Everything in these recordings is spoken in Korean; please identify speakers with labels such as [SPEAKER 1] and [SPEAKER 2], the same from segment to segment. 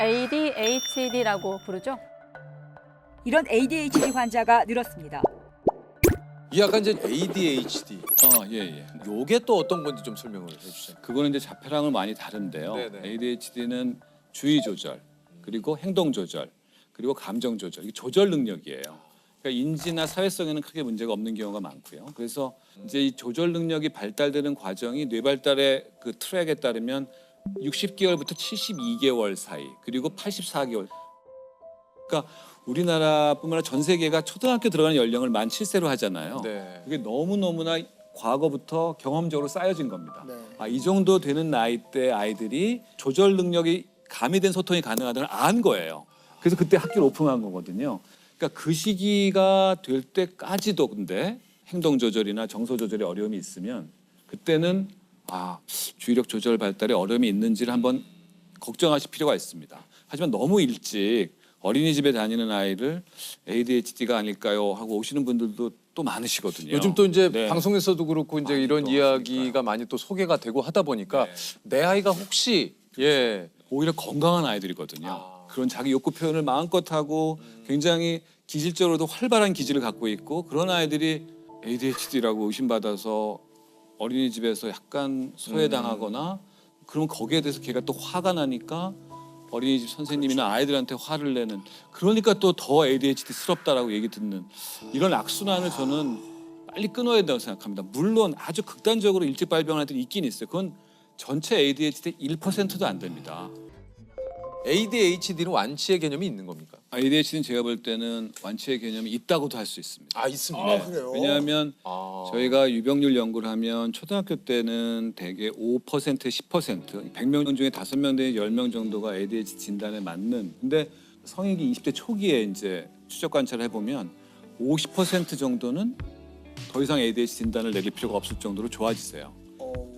[SPEAKER 1] ADHD라고 부르죠.
[SPEAKER 2] 이런 ADHD 환자가 늘었습니다.
[SPEAKER 3] 이 약간 이제 ADHD.
[SPEAKER 4] 예.
[SPEAKER 3] 요게 또 어떤 건지 좀 설명을 해주세요.
[SPEAKER 4] 그거는 이제 자폐랑은 많이 다른데요.
[SPEAKER 3] 네네.
[SPEAKER 4] ADHD는 주의 조절, 그리고 행동 조절, 그리고 감정 조절. 이게 조절 능력이에요. 그러니까 인지나 사회성에는 크게 문제가 없는 경우가 많고요. 그래서 이제 이 조절 능력이 발달되는 과정이 뇌 발달의 그 트랙에 따르면 60개월부터 72개월 사이, 그리고 84개월. 그러니까 우리나라뿐만 아니라 전 세계가 초등학교 들어가는 연령을 만 7세로 하잖아요.
[SPEAKER 3] 네.
[SPEAKER 4] 그게 너무너무나 과거부터 경험적으로 쌓여진 겁니다.
[SPEAKER 5] 네.
[SPEAKER 4] 이 정도 되는 나이 대 아이들이 조절 능력이 가미된 소통이 가능하다는 걸 안 거예요. 그래서 그때 학교를 오픈한 거거든요. 그러니까 그 시기가 될 때까지도 근데 행동 조절이나 정서 조절에 어려움이 있으면 그때는 주의력 조절 발달에 어려움이 있는지를 한번 걱정하실 필요가 있습니다. 하지만 너무 일찍 어린이집에 다니는 아이를 ADHD가 아닐까요 하고 오시는 분들도 또 많으시거든요.
[SPEAKER 3] 요즘 또 이제
[SPEAKER 4] 네.
[SPEAKER 3] 방송에서도 그렇고 이제
[SPEAKER 4] 많이
[SPEAKER 3] 이런
[SPEAKER 4] 또
[SPEAKER 3] 이야기가
[SPEAKER 4] 하시니까요.
[SPEAKER 3] 많이 또 소개가 되고 하다 보니까
[SPEAKER 4] 네.
[SPEAKER 3] 내 아이가 혹시
[SPEAKER 4] 오히려 건강한 아이들이거든요. 그런 자기 욕구 표현을 마음껏 하고 굉장히 기질적으로도 활발한 기질을 갖고 있고 그런 아이들이 ADHD라고 의심받아서 어린이집에서 약간 소외당하거나 그러면 거기에 대해서 걔가 또 화가 나니까 어린이집 선생님이나 아이들한테 화를 내는 그러니까 또 더 ADHD스럽다라고 얘기 듣는 이런 악순환을 저는 빨리 끊어야 된다고 생각합니다. 물론 아주 극단적으로 일찍 발병한 애들이 있긴 있어요. 그건 전체 ADHD의 1%도 안 됩니다.
[SPEAKER 3] ADHD는 완치의 개념이 있는 겁니까?
[SPEAKER 4] ADHD는 제가 볼 때는 완치의 개념이 있다고도 할 수 있습니다.
[SPEAKER 3] 있습니다.
[SPEAKER 5] 아, 그래요?
[SPEAKER 4] 왜냐하면 저희가 유병률 연구를 하면 초등학교 때는 대개 5%, 10%, 100명 중에 5명 내지 10명 정도가 ADHD 진단에 맞는. 근데 성인기 20대 초기에 이제 추적 관찰을 해보면 50% 정도는 더 이상 ADHD 진단을 내릴 필요가 없을 정도로 좋아지세요.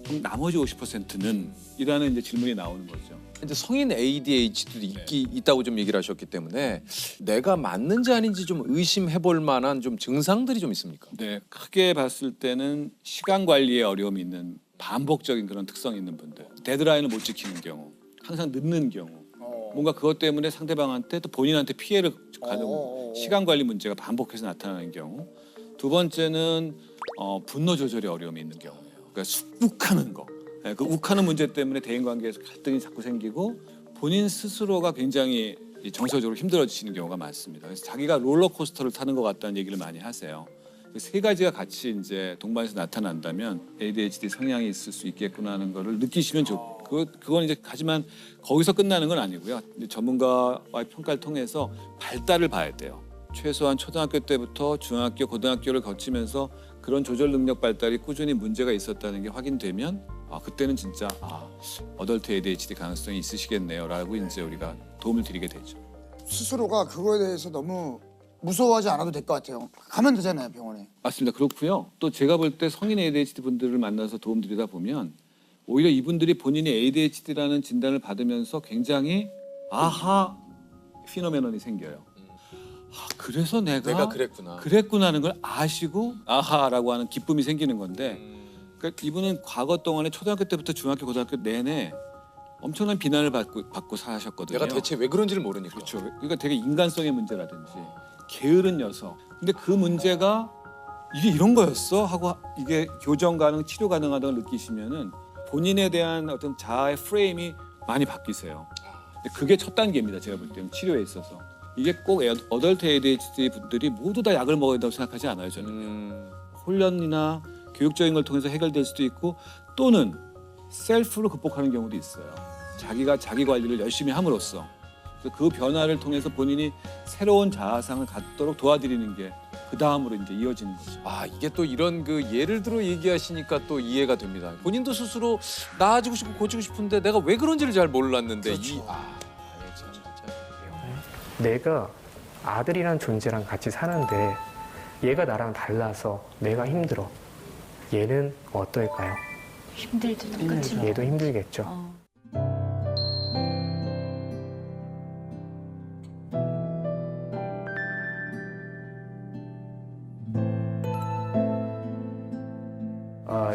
[SPEAKER 4] 그럼 나머지 50%는 이라는 이제 질문이 나오는 거죠.
[SPEAKER 3] 이제 성인 ADHD도 있다고 좀 얘기를 하셨기 때문에 내가 맞는지 아닌지 좀 의심해볼 만한 좀 증상들이 좀 있습니까?
[SPEAKER 4] 네, 크게 봤을 때는 시간 관리에 어려움이 있는 반복적인 그런 특성이 있는 분들, 데드라인을 못 지키는 경우, 항상 늦는 경우, 뭔가 그것 때문에 상대방한테 또 본인한테 피해를 가는 시간 관리 문제가 반복해서 나타나는 경우. 두 번째는 분노 조절에 어려움이 있는 경우예요. 그러니까 욱하는 거. 네, 그 욱하는 문제 때문에 대인관계에서 갈등이 자꾸 생기고 본인 스스로가 굉장히 정서적으로 힘들어지시는 경우가 많습니다. 그래서 자기가 롤러코스터를 타는 것 같다는 얘기를 많이 하세요. 세 가지가 같이 이제 동반해서 나타난다면 ADHD 성향이 있을 수 있겠구나 하는 거를 느끼시면 좋고 그건 이제 하지만 거기서 끝나는 건 아니고요. 이제 전문가와의 평가를 통해서 발달을 봐야 돼요. 최소한 초등학교 때부터 중학교, 고등학교를 거치면서 그런 조절 능력 발달이 꾸준히 문제가 있었다는 게 확인되면 그때는 진짜 어덜트 ADHD 가능성이 있으시겠네요라고 이제 우리가 도움을 드리게 되죠.
[SPEAKER 5] 스스로가 그거에 대해서 너무 무서워하지 않아도 될 것 같아요. 가면 되잖아요, 병원에.
[SPEAKER 4] 맞습니다. 그렇고요. 또 제가 볼 때 성인 ADHD 분들을 만나서 도움드리다 보면 오히려 이분들이 본인이 ADHD라는 진단을 받으면서 굉장히 아하 피노메논이 생겨요. 그래서
[SPEAKER 3] 내가 그랬구나.
[SPEAKER 4] 그랬구나는 걸 아시고 아하라고 하는 기쁨이 생기는 건데 그러니까 이분은 과거 동안에 초등학교 때부터 중학교, 고등학교 내내 엄청난 비난을 받고 사셨거든요.
[SPEAKER 3] 내가 대체 왜 그런지를 모르니까.
[SPEAKER 4] 그렇죠. 그러니까 되게 인간성의 문제라든지 게으른 녀석. 근데 그 문제가 이게 이런 거였어 하고 이게 교정 가능, 치료 가능하다고 느끼시면은 본인에 대한 어떤 자아의 프레임이 많이 바뀌세요. 근데 그게 첫 단계입니다. 제가 볼 때는 치료에 있어서. 이게 꼭 어덜트 ADHD 분들이 모두 다 약을 먹어야 된다고 생각하지 않아요. 저는 훈련이나 교육적인 걸 통해서 해결될 수도 있고 또는 셀프로 극복하는 경우도 있어요. 자기가 자기 관리를 열심히 함으로써 그래서 그 변화를 통해서 본인이 새로운 자아상을 갖도록 도와드리는 게 그 다음으로 이제 이어지는 거죠.
[SPEAKER 3] 이게 또 이런 그 예를 들어 얘기하시니까 또 이해가 됩니다. 본인도 스스로 나아지고 싶고 고치고 싶은데 내가 왜 그런지를 잘 몰랐는데
[SPEAKER 5] 그렇죠.
[SPEAKER 3] 진짜.
[SPEAKER 6] 내가 아들이란 존재랑 같이 사는데 얘가 나랑 달라서 내가 힘들어. 얘는 어떨까요?
[SPEAKER 1] 힘들죠. 그렇지.
[SPEAKER 6] 얘도 힘들겠죠.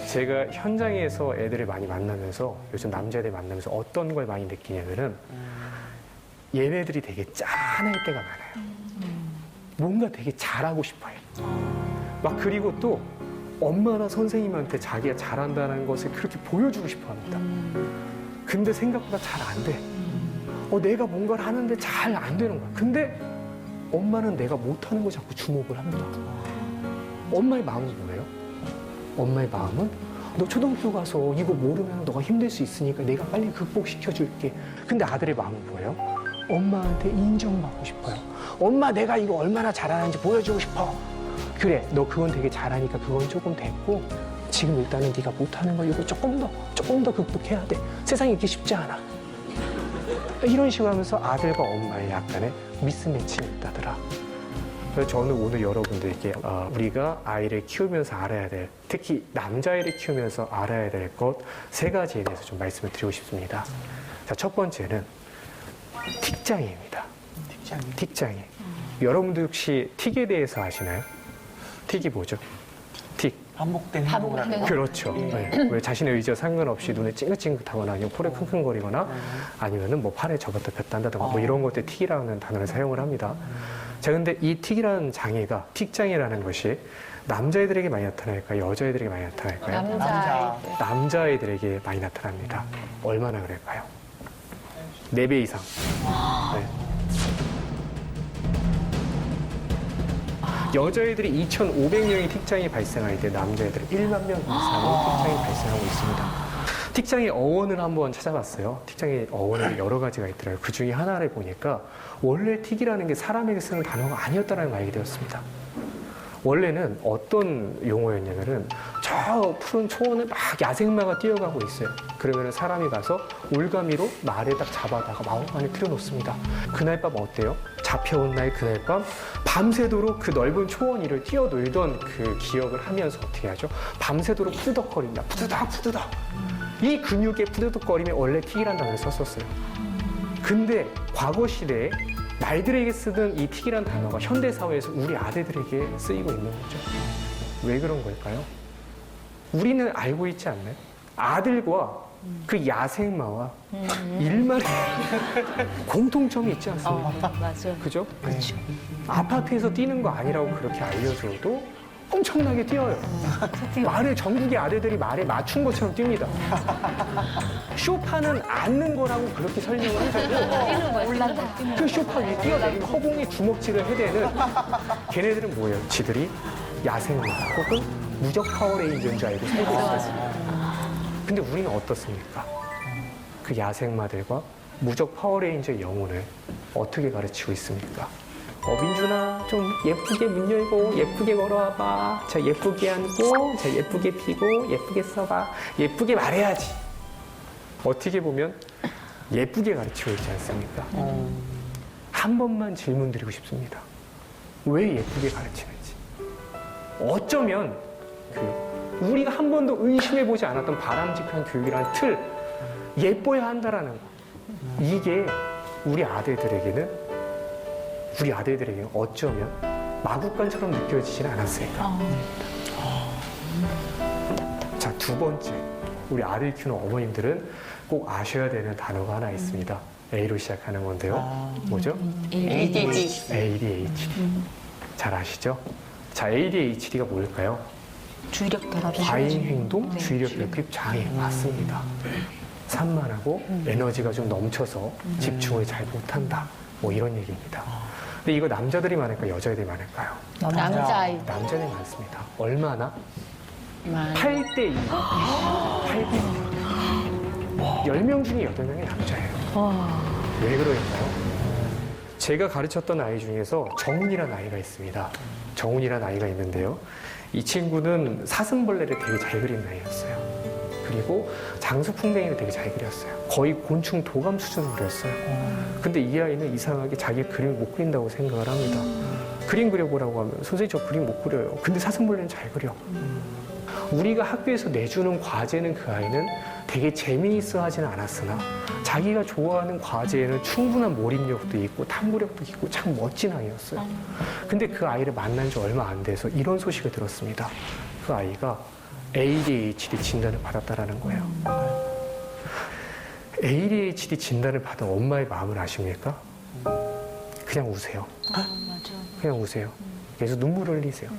[SPEAKER 6] 제가 현장에서 애들을 많이 만나면서 요즘 남자애들 만나면서 어떤 걸 많이 느끼냐면은 얘네들이 되게 짠할 때가 많아요. 뭔가 되게 잘하고 싶어요. 막 그리고 또 엄마나 선생님한테 자기가 잘한다는 것을 그렇게 보여주고 싶어 합니다. 근데 생각보다 잘 안 돼. 내가 뭔가를 하는데 잘 안 되는 거야. 근데 엄마는 내가 못하는 거 자꾸 주목을 합니다. 엄마의 마음은 뭐예요? 엄마의 마음은 너 초등학교 가서 이거 모르면 너가 힘들 수 있으니까 내가 빨리 극복시켜줄게. 근데 아들의 마음은 뭐예요? 엄마한테 인정받고 싶어요. 엄마 내가 이거 얼마나 잘하는지 보여주고 싶어. 그래 너 그건 되게 잘하니까 그건 조금 됐고 지금 일단은 네가 못하는 거 이거 조금 더 극복해야 돼. 세상이 이렇게 쉽지 않아. 이런 식으로 하면서 아들과 엄마의 약간의 미스매치가 있다더라. 그래서 저는 오늘 여러분들께 우리가 아이를 키우면서 알아야 될, 특히 남자아이를 키우면서 알아야 될 것 3가지에 대해서 좀 말씀을 드리고 싶습니다. 자, 첫 번째는 틱장애입니다. 틱장애. 여러분들 혹시 틱에 대해서 아시나요? 틱이 뭐죠? 틱.
[SPEAKER 7] 반복되는 행동을
[SPEAKER 6] 그렇죠. 네. 왜 자신의 의지와 상관없이 눈에 찡긋찡긋하거나 아니면 코를 킁킁거리거나 아니면은 뭐 팔에 접었다 폈다 한다든가 뭐 이런 것들 틱이라는 단어를 사용을 합니다. 자, 근데 이 틱이라는 장애가, 틱장애라는 것이 남자애들에게 많이 나타날까요? 여자애들에게 많이 나타날까요? 남자애들에게 많이 나타납니다. 얼마나 그럴까요? 4배 이상. 네. 여자애들이 2,500명의 틱장이 발생할 때 남자애들은 1만 명 이상의 틱장이 발생하고 있습니다. 틱장의 어원을 한번 찾아봤어요. 틱장의 어원이 여러 가지가 있더라고요. 그 중에 하나를 보니까 원래 틱이라는 게 사람에게 쓰는 단어가 아니었다는 걸 알게 되었습니다. 원래는 어떤 용어였냐면은 저 푸른 초원을 막 야생마가 뛰어가고 있어요. 그러면은 사람이 가서 올가미로 말을 딱 잡아다가 마음 안에 들여놓습니다. 그날 밤 어때요? 잡혀온 날 그날 밤 밤새도록 그 넓은 초원 위를 뛰어놀던 그 기억을 하면서 어떻게 하죠? 밤새도록 푸드덕거린다. 푸드덕. 이 근육의 푸드덕거림에 원래 틱이라는 단어를 썼었어요. 근데 과거 시대에 말들에게 쓰던 이 틱이라는 단어가 현대사회에서 우리 아들들에게 쓰이고 있는 거죠. 왜 그런 걸까요? 우리는 알고 있지 않나요? 아들과 그 야생마와 일말의 공통점이 있지 않습니까?
[SPEAKER 1] 맞아요.
[SPEAKER 6] 그죠? 아파트에서 뛰는 거 아니라고 그렇게 알려줘도 엄청나게 뛰어요. 말을 전국의 아들들이 말에 맞춘 것처럼 뜁니다. 쇼파는 앉는 거라고 그렇게 설명을 해줘도
[SPEAKER 1] 올라가.
[SPEAKER 6] 그 쇼파 위에 뛰어내리면 허공에 주먹질을 해대는 걔네들은 뭐예요? 지들이 야생마 혹은 무적 파워레인저인 줄 알고 살고 있어요. 근데 우리는 어떻습니까? 그 야생마들과 무적 파워레인저의 영혼을 어떻게 가르치고 있습니까? 민준아 좀 예쁘게 문 열고 예쁘게 걸어와봐. 자 예쁘게 앉고 자 예쁘게 피고 예쁘게 써봐. 예쁘게 말해야지. 어떻게 보면 예쁘게 가르치고 있지 않습니까? 한 번만 질문 드리고 싶습니다. 왜 예쁘게 가르치는지. 어쩌면 우리가 한 번도 의심해보지 않았던 바람직한 교육이라는 틀, 예뻐야 한다라는 거. 이게 우리 아들들에게는 어쩌면 마구간처럼 느껴지지는 않았을까. 자, 2번째. 우리 아들 키우는 어머님들은 꼭 아셔야 되는 단어가 하나 있습니다. A로 시작하는 건데요. 뭐죠? ADHD. 잘 아시죠? 자, ADHD가 뭘까요?
[SPEAKER 1] 주의력 결합.
[SPEAKER 6] 과잉 행동, 주의력 결핍 장애. 맞습니다. 산만하고 에너지가 좀 넘쳐서 집중을 잘 못한다. 뭐 이런 얘기입니다. 근데 이거 남자들이 많을까요? 여자애들이 많을까요?
[SPEAKER 1] 남자아이.
[SPEAKER 6] 남자들이 많습니다. 얼마나? 8대2. 8대2. 10명 중에 8명이 남자예요. 왜 그럴까요? 제가 가르쳤던 아이 중에서 정훈이라는 아이가 있습니다. 정훈이라는 아이가 있는데요. 이 친구는 사슴벌레를 되게 잘 그리는 아이였어요. 그리고 장수풍뎅이를 되게 잘 그렸어요. 거의 곤충 도감 수준으로 그렸어요. 근데 이 아이는 이상하게 자기 그림을 못 그린다고 생각을 합니다. 그림 그려보라고 하면 선생님 저 그림 못 그려요. 근데 사슴벌레는 잘 그려. 우리가 학교에서 내주는 과제는 그 아이는 되게 재미있어 하지는 않았으나 자기가 좋아하는 과제에는 충분한 몰입력도 있고 탐구력도 있고 참 멋진 아이였어요. 근데 그 아이를 만난 지 얼마 안 돼서 이런 소식을 들었습니다. 그 아이가 ADHD 진단을 받았다라는 거예요. ADHD 진단을 받은 엄마의 마음을 아십니까? 그냥 우세요.
[SPEAKER 1] 맞아.
[SPEAKER 6] 그냥 우세요. 그래서 눈물을 흘리세요.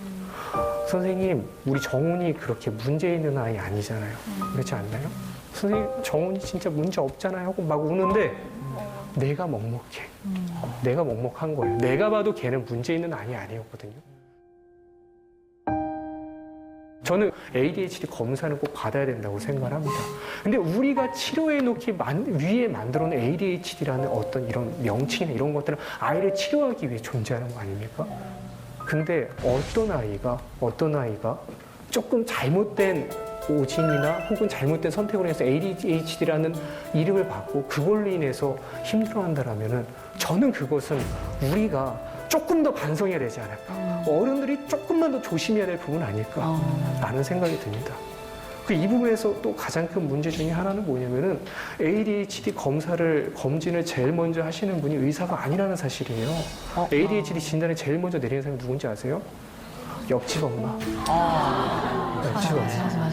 [SPEAKER 6] 선생님, 우리 정훈이 그렇게 문제 있는 아이 아니잖아요. 그렇지 않나요? 선생님, 정훈이 진짜 문제 없잖아요 하고 막 우는데 내가 먹먹해. 내가 먹먹한 거예요. 내가 봐도 걔는 문제 있는 아이 아니었거든요. 저는 ADHD 검사는 꼭 받아야 된다고 생각을 합니다. 근데 우리가 치료해 놓기 위해 만들어 놓은 ADHD라는 어떤 이런 명칭이나 이런 것들은 아이를 치료하기 위해 존재하는 거 아닙니까? 근데 어떤 아이가 조금 잘못된 오진이나 혹은 잘못된 선택으로 해서 ADHD라는 이름을 받고 그걸로 인해서 힘들어한다라면은 저는 그것은 우리가 조금 더 반성해야 되지 않을까. 어른들이 조금만 더 조심해야 될 부분 아닐까라는 생각이 듭니다. 이 부분에서 또 가장 큰 문제 중에 하나는 뭐냐면은 ADHD 검진을 제일 먼저 하시는 분이 의사가 아니라는 사실이에요. ADHD 진단을 제일 먼저 내리는 사람이 누군지 아세요? 옆집 엄마. 옆집 엄마.
[SPEAKER 1] 맞아.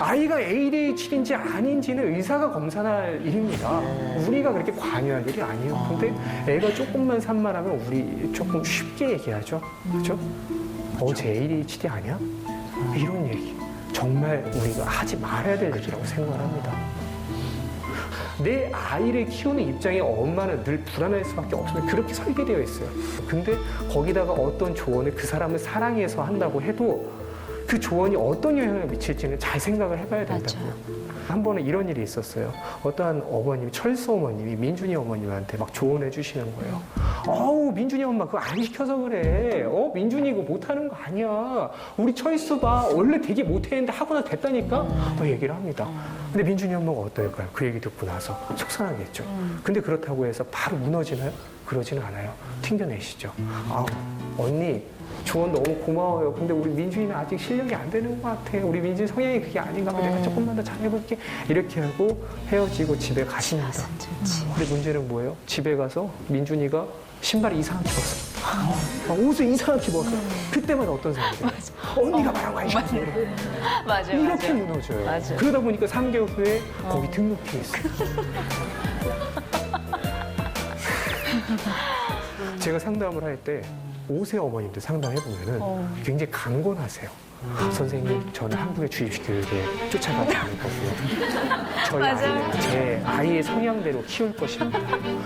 [SPEAKER 6] 아이가 ADHD인지 아닌지는 의사가 검사할 일입니다. 우리가 그렇게 관여할 일이 아니에요. 근데 애가 조금만 산만하면 우리 조금 쉽게 얘기하죠. 그렇죠? 쟤 ADHD 아니야? 이런 얘기. 정말 우리가 하지 말아야 될 얘기라고 생각합니다. 내 아이를 키우는 입장에 엄마는 늘 불안할 수밖에 없어요. 그렇게 설계되어 있어요. 근데 거기다가 어떤 조언을 그 사람을 사랑해서 한다고 해도 그 조언이 어떤 영향을 미칠지는 잘 생각을 해봐야 된다고요. 한 번은 이런 일이 있었어요. 어떠한 어머님이, 철수 어머님이 민준이 어머님한테 막 조언해 주시는 거예요. 어우, 민준이 엄마 그거 안 시켜서 그래. 민준이 이거 못하는 거 아니야. 우리 철수 봐. 원래 되게 못했는데 하고 나서 됐다니까? 뭐 얘기를 합니다. 근데 민준이 엄마가 어떨까요? 그 얘기 듣고 나서 속상하겠죠. 근데 그렇다고 해서 바로 무너지나요? 그러지는 않아요. 튕겨내시죠. 아우, 언니. 조언 너무 고마워요. 근데 우리 민준이는 아직 실력이 안 되는 것 같아. 우리 민준이 성향이 그게 아닌가 봐. 내가 조금만 더 잘해볼게. 이렇게 하고 헤어지고 집에 가십니다. 근데 문제는 뭐예요? 집에 가서 민준이가 신발을 이상하게 입었어. 옷을 이상하게 입었어. 그때마다 어떤 생각이 들어요? 언니가 말한 거 아니야?
[SPEAKER 1] 맞아.
[SPEAKER 6] 이렇게 무너져요.
[SPEAKER 1] 맞아요.
[SPEAKER 6] 그러다 보니까 3개월 후에 거기 등록해 있어요. 제가 상담을 할 때 5세 어머님들 상담해보면은 굉장히 강권하세요. 선생님, 저는 한국의 주입식 교육에 쫓아가지 않을 거고요. 저희 아이는 제 아이의 성향대로 키울 것입니다.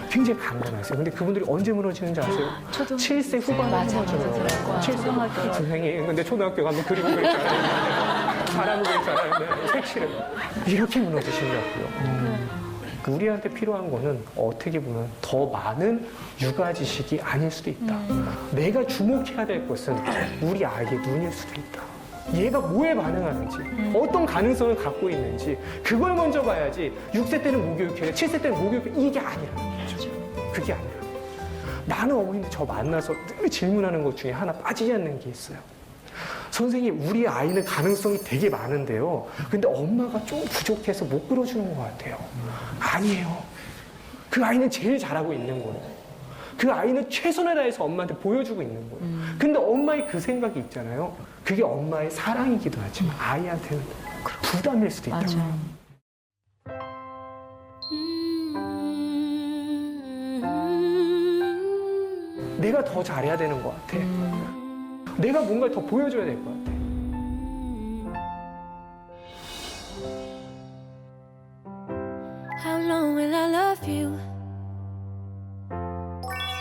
[SPEAKER 6] 굉장히 강권하세요. 근데 그분들이 언제 무너지는지 아세요? 7세 후반에 무너져요. 7세 후반. 선생님, 근데 초등학교 가면 그리고 그럴 줄 알아요. 사람을 그럴 줄 알아요. 색칠을. 이렇게 무너지신다고요. 우리한테 필요한 거는 어떻게 보면 더 많은 육아 지식이 아닐 수도 있다. 내가 주목해야 될 것은 우리 아이의 눈일 수도 있다. 얘가 뭐에 반응하는지, 어떤 가능성을 갖고 있는지 그걸 먼저 봐야지 6세 때는 모교육해야 돼, 7세 때는 모교육해야 돼. 이게 아니라는 거죠. 그게 아니라. 많은 어머님들 저 만나서 늘 질문하는 것 중에 하나 빠지지 않는 게 있어요. 선생님, 우리 아이는 가능성이 되게 많은데요. 근데 엄마가 좀 부족해서 못 끌어주는 것 같아요. 아니에요. 그 아이는 제일 잘하고 있는 거예요. 그 아이는 최선을 다해서 엄마한테 보여주고 있는 거예요. 근데 엄마의 그 생각이 있잖아요. 그게 엄마의 사랑이기도 하지만 아이한테는 부담일 수도 있다고. 내가 더 잘해야 되는 것 같아. 내가 뭔가 더 보여줘야 될 것 같아.
[SPEAKER 7] How long will I love you?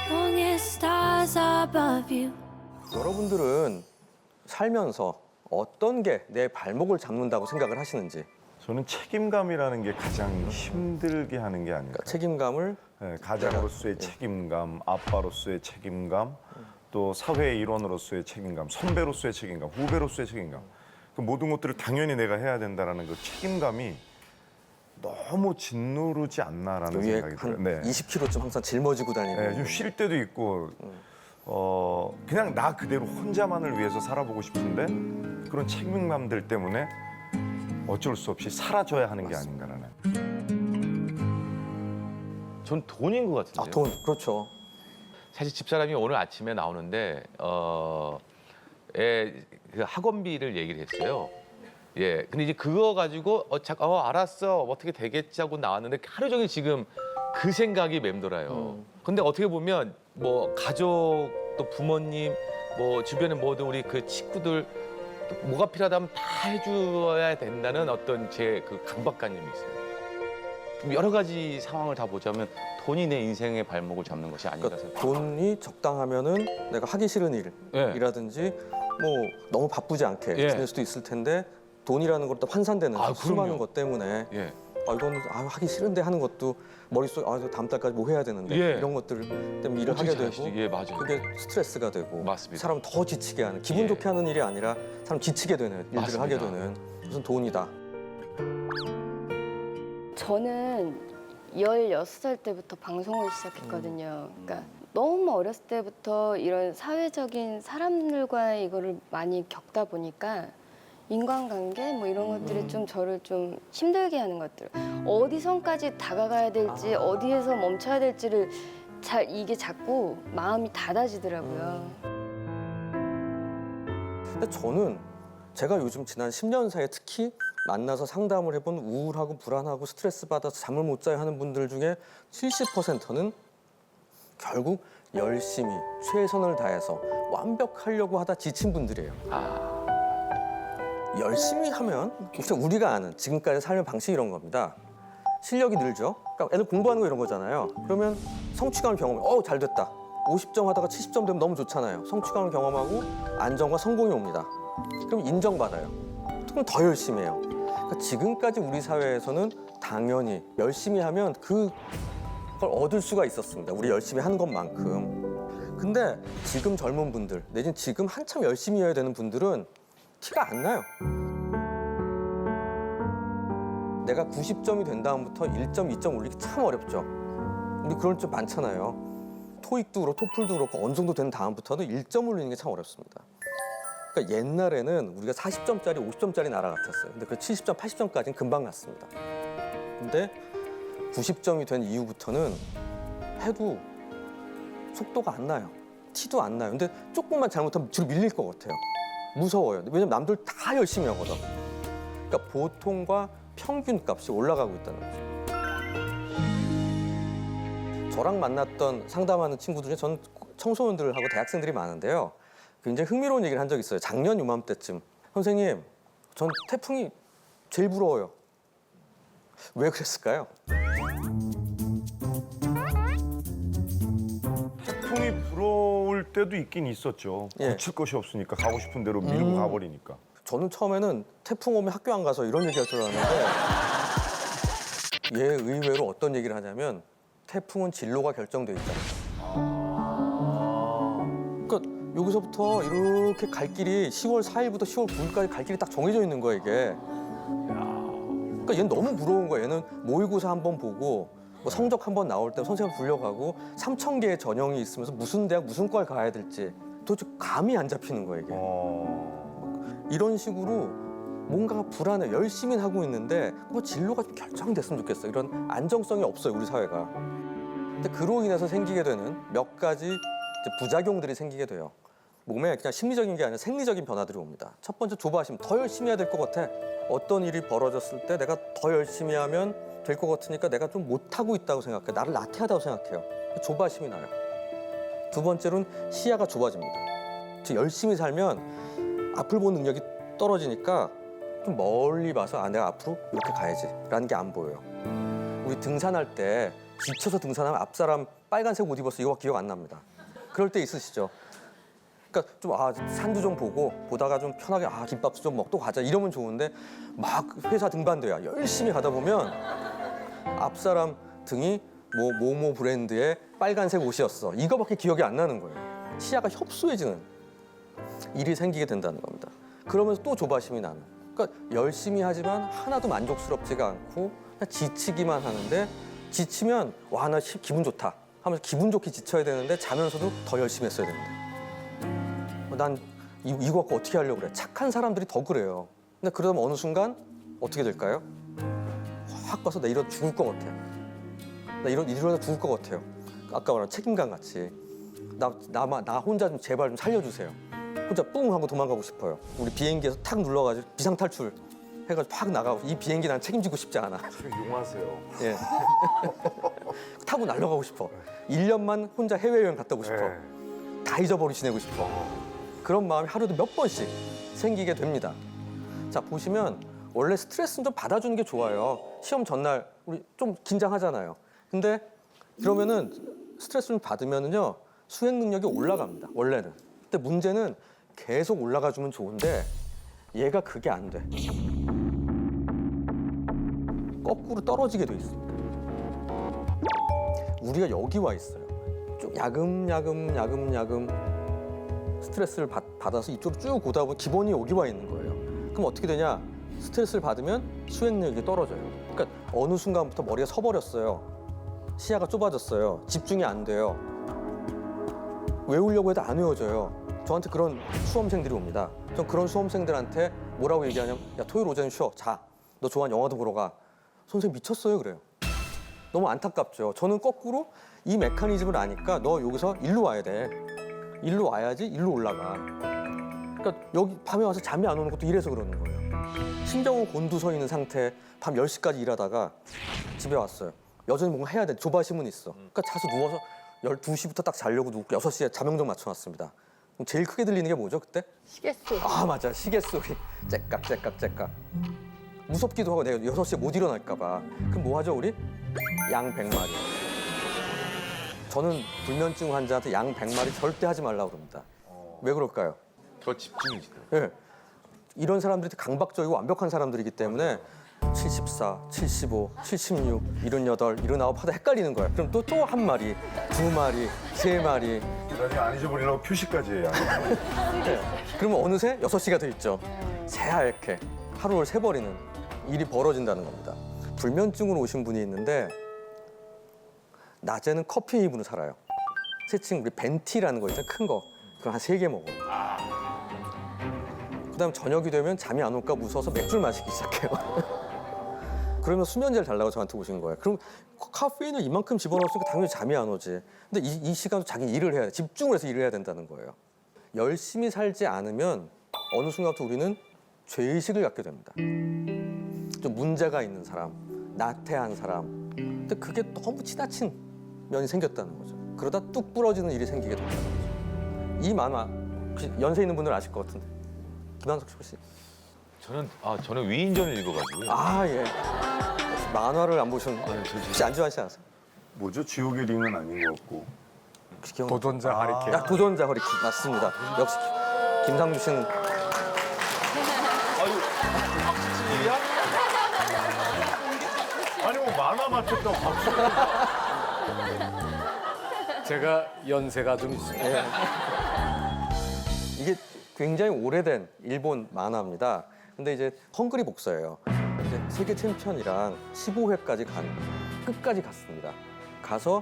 [SPEAKER 7] Long as stars are above you.
[SPEAKER 8] 여러분들은 살면서 어떤 게 내 발목을 잡는다고 생각을 하시는지.
[SPEAKER 9] 저는 책임감이라는 게 가장 힘들게 하는 게 아닐까.
[SPEAKER 8] 그러니까 책임감을
[SPEAKER 9] 네, 가장으로서의 책임감, 아빠로서의 책임감, 또 사회 일원으로서의 책임감, 선배로서의 책임감, 후배로서의 책임감. 그 모든 것들을 당연히 내가 해야 된다는 그 책임감이 너무 짓누르지 않나라는
[SPEAKER 8] 위에
[SPEAKER 9] 생각이
[SPEAKER 8] 한
[SPEAKER 9] 들어요. 네.
[SPEAKER 8] 20kg 좀 항상 짊어지고 다니고.
[SPEAKER 9] 네, 좀 쉴 때도 있고 그냥 나 그대로 혼자만을 위해서 살아보고 싶은데 그런 책임감들 때문에 어쩔 수 없이 사라져야 하는 게 아닌가라는.
[SPEAKER 10] 전 돈인 것 같은데요.
[SPEAKER 8] 아, 돈. 그렇죠.
[SPEAKER 10] 사실 집사람이 오늘 아침에 나오는데 그 학원비를 얘기를 했어요. 예, 근데 이제 그거 가지고 알았어, 어떻게 되겠지 하고 나왔는데 하루 종일 지금 그 생각이 맴돌아요. 근데 어떻게 보면 뭐 가족 또 부모님 뭐 주변에 모든 우리 그 친구들 또 뭐가 필요하다면 다 해줘야 된다는 어떤 제 그 강박관념이 있어요. 좀 여러 가지 상황을 다 보자면 돈이 내 인생의 발목을 잡는 것이 아닌가
[SPEAKER 8] 그러니까
[SPEAKER 10] 생각해요.
[SPEAKER 8] 돈이 적당하면은 내가 하기 싫은
[SPEAKER 10] 예.
[SPEAKER 8] 일이라든지 뭐 너무 바쁘지 않게
[SPEAKER 10] 예.
[SPEAKER 8] 지낼 수도 있을 텐데 돈이라는 것도 환산되는
[SPEAKER 10] 아,
[SPEAKER 8] 수많은
[SPEAKER 10] 그럼요.
[SPEAKER 8] 것 때문에
[SPEAKER 10] 예.
[SPEAKER 8] 이거는 하기 싫은데 하는 것도 머릿속에 저 다음 달까지 뭐 해야 되는데
[SPEAKER 10] 예.
[SPEAKER 8] 이런 것들 때문에 일을
[SPEAKER 10] 어떻게
[SPEAKER 8] 하게 되고
[SPEAKER 10] 사시지? 예, 맞아요.
[SPEAKER 8] 그게 스트레스가 되고
[SPEAKER 10] 맞습니다.
[SPEAKER 8] 사람 더 지치게 하는 기분
[SPEAKER 10] 예.
[SPEAKER 8] 좋게 하는 일이 아니라 사람 지치게 되는 일들을
[SPEAKER 10] 맞습니다.
[SPEAKER 8] 하게 되는 무슨 돈이다.
[SPEAKER 11] 저는 16살 때부터 방송을 시작했거든요. 그러니까 너무 어렸을 때부터 이런 사회적인 사람들과 이거를 많이 겪다 보니까 인간관계 뭐 이런 것들이 좀 저를 좀 힘들게 하는 것들. 어디선까지 다가가야 될지 어디에서 멈춰야 될지를 이게 자꾸 마음이 닫아지더라고요.
[SPEAKER 8] 근데 저는 제가 요즘 지난 10년 사이에 특히 만나서 상담을 해본 우울하고 불안하고 스트레스 받아서 잠을 못 자야 하는 분들 중에 70%는 결국 열심히 최선을 다해서 완벽하려고 하다 지친 분들이에요. 열심히 하면 우리가 아는 지금까지 삶의 방식이 이런 겁니다. 실력이 늘죠. 그러니까 애들 공부하는 거 이런 거잖아요. 그러면 성취감을 경험해. 잘 됐다. 50점 하다가 70점 되면 너무 좋잖아요. 성취감을 경험하고 안정과 성공이 옵니다. 그럼 인정받아요. 그럼 더 열심히 해요. 그러니까 지금까지 우리 사회에서는 당연히 열심히 하면 그걸 얻을 수가 있었습니다. 우리 열심히 하는 것만큼. 근데 지금 젊은 분들, 내지는 지금 한참 열심히 해야 되는 분들은 티가 안 나요. 내가 90점이 된 다음부터 1점, 2점 올리기 참 어렵죠. 우리 그런 좀 많잖아요. 토익도 그렇고 토플도 그렇고 어느 정도 된 다음부터는 1점 올리는 게 참 어렵습니다. 그러니까 옛날에는 우리가 40점짜리, 50점짜리 나라 같았어요. 근데 그 70점, 80점까지는 금방 갔습니다. 근데 90점이 된 이후부터는 해도 속도가 안 나요. 티도 안 나요. 근데 조금만 잘못하면 뒤로 밀릴 것 같아요. 무서워요. 왜냐면 남들 다 열심히 하거든. 그러니까 보통과 평균 값이 올라가고 있다는 거죠. 저랑 만났던 상담하는 친구들 중에 전 청소년들하고 대학생들이 많은데요. 굉장히 흥미로운 얘기를 한 적이 있어요. 작년 요맘때쯤. 선생님, 전 태풍이 제일 부러워요. 왜 그랬을까요?
[SPEAKER 9] 태풍이 불어올 때도 있긴 있었죠.
[SPEAKER 8] 예.
[SPEAKER 9] 고칠 것이 없으니까 가고 싶은 대로 밀고 가버리니까.
[SPEAKER 8] 저는 처음에는 태풍 오면 학교 안 가서 이런 얘기 할 줄 알았는데 얘 의외로 어떤 얘기를 하냐면 태풍은 진로가 결정돼 있다. 그러니까 여기서부터 이렇게 갈 길이 10월 4일부터 10월 9일까지 갈 길이 딱 정해져 있는 거야 이게. 그러니까 얘는 너무 부러운 거야. 얘는 모의고사 한번 보고 뭐 성적 한번 나올 때 선생님 불려가고 3,000개의 전형이 있으면서 무슨 대학 무슨 과를 가야 될지 도대체 감이 안 잡히는 거야 이게. 이런 식으로 뭔가 불안해 열심히 하고 있는데 뭐 진로가 좀 결정됐으면 좋겠어. 이런 안정성이 없어요 우리 사회가. 근데 그로 인해서 생기게 되는 몇 가지 이제 부작용들이 생기게 돼요. 몸에 그냥 심리적인 게 아니라 생리적인 변화들이 옵니다. 첫 번째 조바심. 더 열심히 해야 될 것 같아. 어떤 일이 벌어졌을 때 내가 더 열심히 하면 될 것 같으니까 내가 좀 못하고 있다고 생각해. 나를 나태하다고 생각해요. 조바심이 나요. 두 번째로는 시야가 좁아집니다. 즉 열심히 살면 앞을 보는 능력이 떨어지니까 좀 멀리 봐서 내가 앞으로 이렇게 가야지 라는 게 안 보여요. 우리 등산할 때 지쳐서 등산하면 앞사람 빨간색 옷 입었어 이거 기억 안 납니다. 그럴 때 있으시죠? 그러니까 좀 산도 좀 보다가 좀 편하게 김밥도 좀 먹고 가자 이러면 좋은데 막 회사 등반대야 열심히 가다 보면 앞사람 등이 뭐모 브랜드의 빨간색 옷이었어 이거밖에 기억이 안 나는 거예요. 시야가 협소해지는 일이 생기게 된다는 겁니다. 그러면서 또 조바심이 나는. 그러니까 열심히 하지만 하나도 만족스럽지가 않고 그냥 지치기만 하는데 지치면 나 기분 좋다 하면서 기분 좋게 지쳐야 되는데 자면서도 더 열심히 했어야 되는데 난 이거 갖고 어떻게 하려고 그래. 착한 사람들이 더 그래요. 근데 그러면 어느 순간 어떻게 될까요? 확 가서 나 이러다 죽을 것 같아. 나 이러다 죽을 것 같아요. 아까 말한 책임감 같이 나 혼자 좀 제발 좀 살려주세요. 혼자 뿡 하고 도망가고 싶어요. 우리 비행기에서 탁 눌러가지고 비상탈출 해가지고 팍 나가고 이 비행기 난 책임지고 싶지 않아.
[SPEAKER 9] 용하세요.
[SPEAKER 8] 예. 타고 날아가고 싶어. 1년만 혼자 해외여행 갔다 오고 싶어. 다 잊어버리고 지내고 싶어. 그런 마음이 하루도 몇 번씩 생기게 됩니다. 자, 보시면 원래 스트레스는 좀 받아주는 게 좋아요. 시험 전날 우리 좀 긴장하잖아요. 근데 그러면은 스트레스 좀 받으면은요 수행 능력이 올라갑니다. 원래는. 근데 문제는 계속 올라가 주면 좋은데 얘가 그게 안 돼. 거꾸로 떨어지게 돼 있습니다. 우리가 여기 와 있어요. 쭉 야금야금 스트레스를 받아서 이쪽으로 쭉 오다 보면 기본이 여기 와 있는 거예요. 그럼 어떻게 되냐? 스트레스를 받으면 수행력이 떨어져요. 그러니까 어느 순간부터 머리가 서버렸어요. 시야가 좁아졌어요. 집중이 안 돼요. 외우려고 해도 안 외워져요. 저한테 그런 수험생들이 옵니다. 전 그런 수험생들한테 뭐라고 얘기하냐면 야, 토요일 오전에 쉬어. 자. 너 좋아하는 영화도 보러 가. 선생님 미쳤어요 그래요. 너무 안타깝죠. 저는 거꾸로 이 메커니즘을 아니까 너 여기서 일로 와야 돼. 일로 와야지 일로 올라가. 그러니까 여기 밤에 와서 잠이 안 오는 것도 이래서 그러는 거예요. 심장은 곤두서 있는 상태 밤 10시까지 일하다가 집에 왔어요. 여전히 뭔가 해야 돼. 조바심은 있어. 그러니까 자서 누워서 12시부터 딱 자려고 누웠고 6시에 자명정 맞춰놨습니다. 그럼 제일 크게 들리는 게 뭐죠 그때?
[SPEAKER 1] 시계 소리.
[SPEAKER 8] 아 맞아. 시계 소리. 째깍. 무섭기도 하고 내가 6시에 못 일어날까 봐. 그럼 뭐 하죠 우리? 양 100마리. 저는 불면증 환자한테 양 100마리 절대 하지 말라고 그럽니다. 왜 그럴까요?
[SPEAKER 10] 더 집중이지.
[SPEAKER 8] 예. 이런 사람들이 강박적이고 완벽한 사람들이기 때문에 74, 75, 76, 78, 79 하다 헷갈리는 거야. 그럼 또 한 마리, 2마리, 3마리.
[SPEAKER 9] 나중에 안 잊어버리려고 표시까지 해요.
[SPEAKER 8] 네. 그러면 어느새 6시가 돼 있죠. 새하얗게 하루를 새버리는 일이 벌어진다는 겁니다. 불면증으로 오신 분이 있는데 낮에는 커피 입으로 살아요. 세칭 우리 벤티라는 거 있잖아요. 큰 거. 그거 한 3개 먹어요. 그다음 저녁이 되면 잠이 안 올까 무서워서 맥주를 마시기 시작해요. 그러면 수면제를 달라고 저한테 오신 거예요. 그럼 카페인을 이만큼 집어넣었으니까 당연히 잠이 안 오지. 근데 이 시간도 자기 일을 해야 돼. 집중을 해서 일을 해야 된다는 거예요. 열심히 살지 않으면 어느 순간부터 우리는 죄의식을 갖게 됩니다. 좀 문제가 있는 사람, 나태한 사람. 근데 그게 너무 지나친 면이 생겼다는 거죠. 그러다 뚝 부러지는 일이 생기게 된다는 거죠. 이 만화 혹시 연세 있는 분들 아실 것 같은데. 김한석 씨.
[SPEAKER 10] 저는 위인전을 읽어가지고요.
[SPEAKER 8] 아 예. 만화를 안 보셨는데 혹시 안주환 씨 아세요?
[SPEAKER 9] 뭐죠? 지옥의 링은 아닌 것 같고.
[SPEAKER 6] 도전자 하리케인.
[SPEAKER 8] 야, 도전자 허리케인 맞습니다. 역시 김상주 씨는
[SPEAKER 9] 아니 뭐 만화 맞췄다고 박수.
[SPEAKER 6] 제가 연세가 좀 있어요.
[SPEAKER 8] 예. 이게 굉장히 오래된 일본 만화입니다. 근데 이제 헝그리 복서예요. 이제 세계 챔피언이랑 15회까지 끝까지 갔습니다. 가서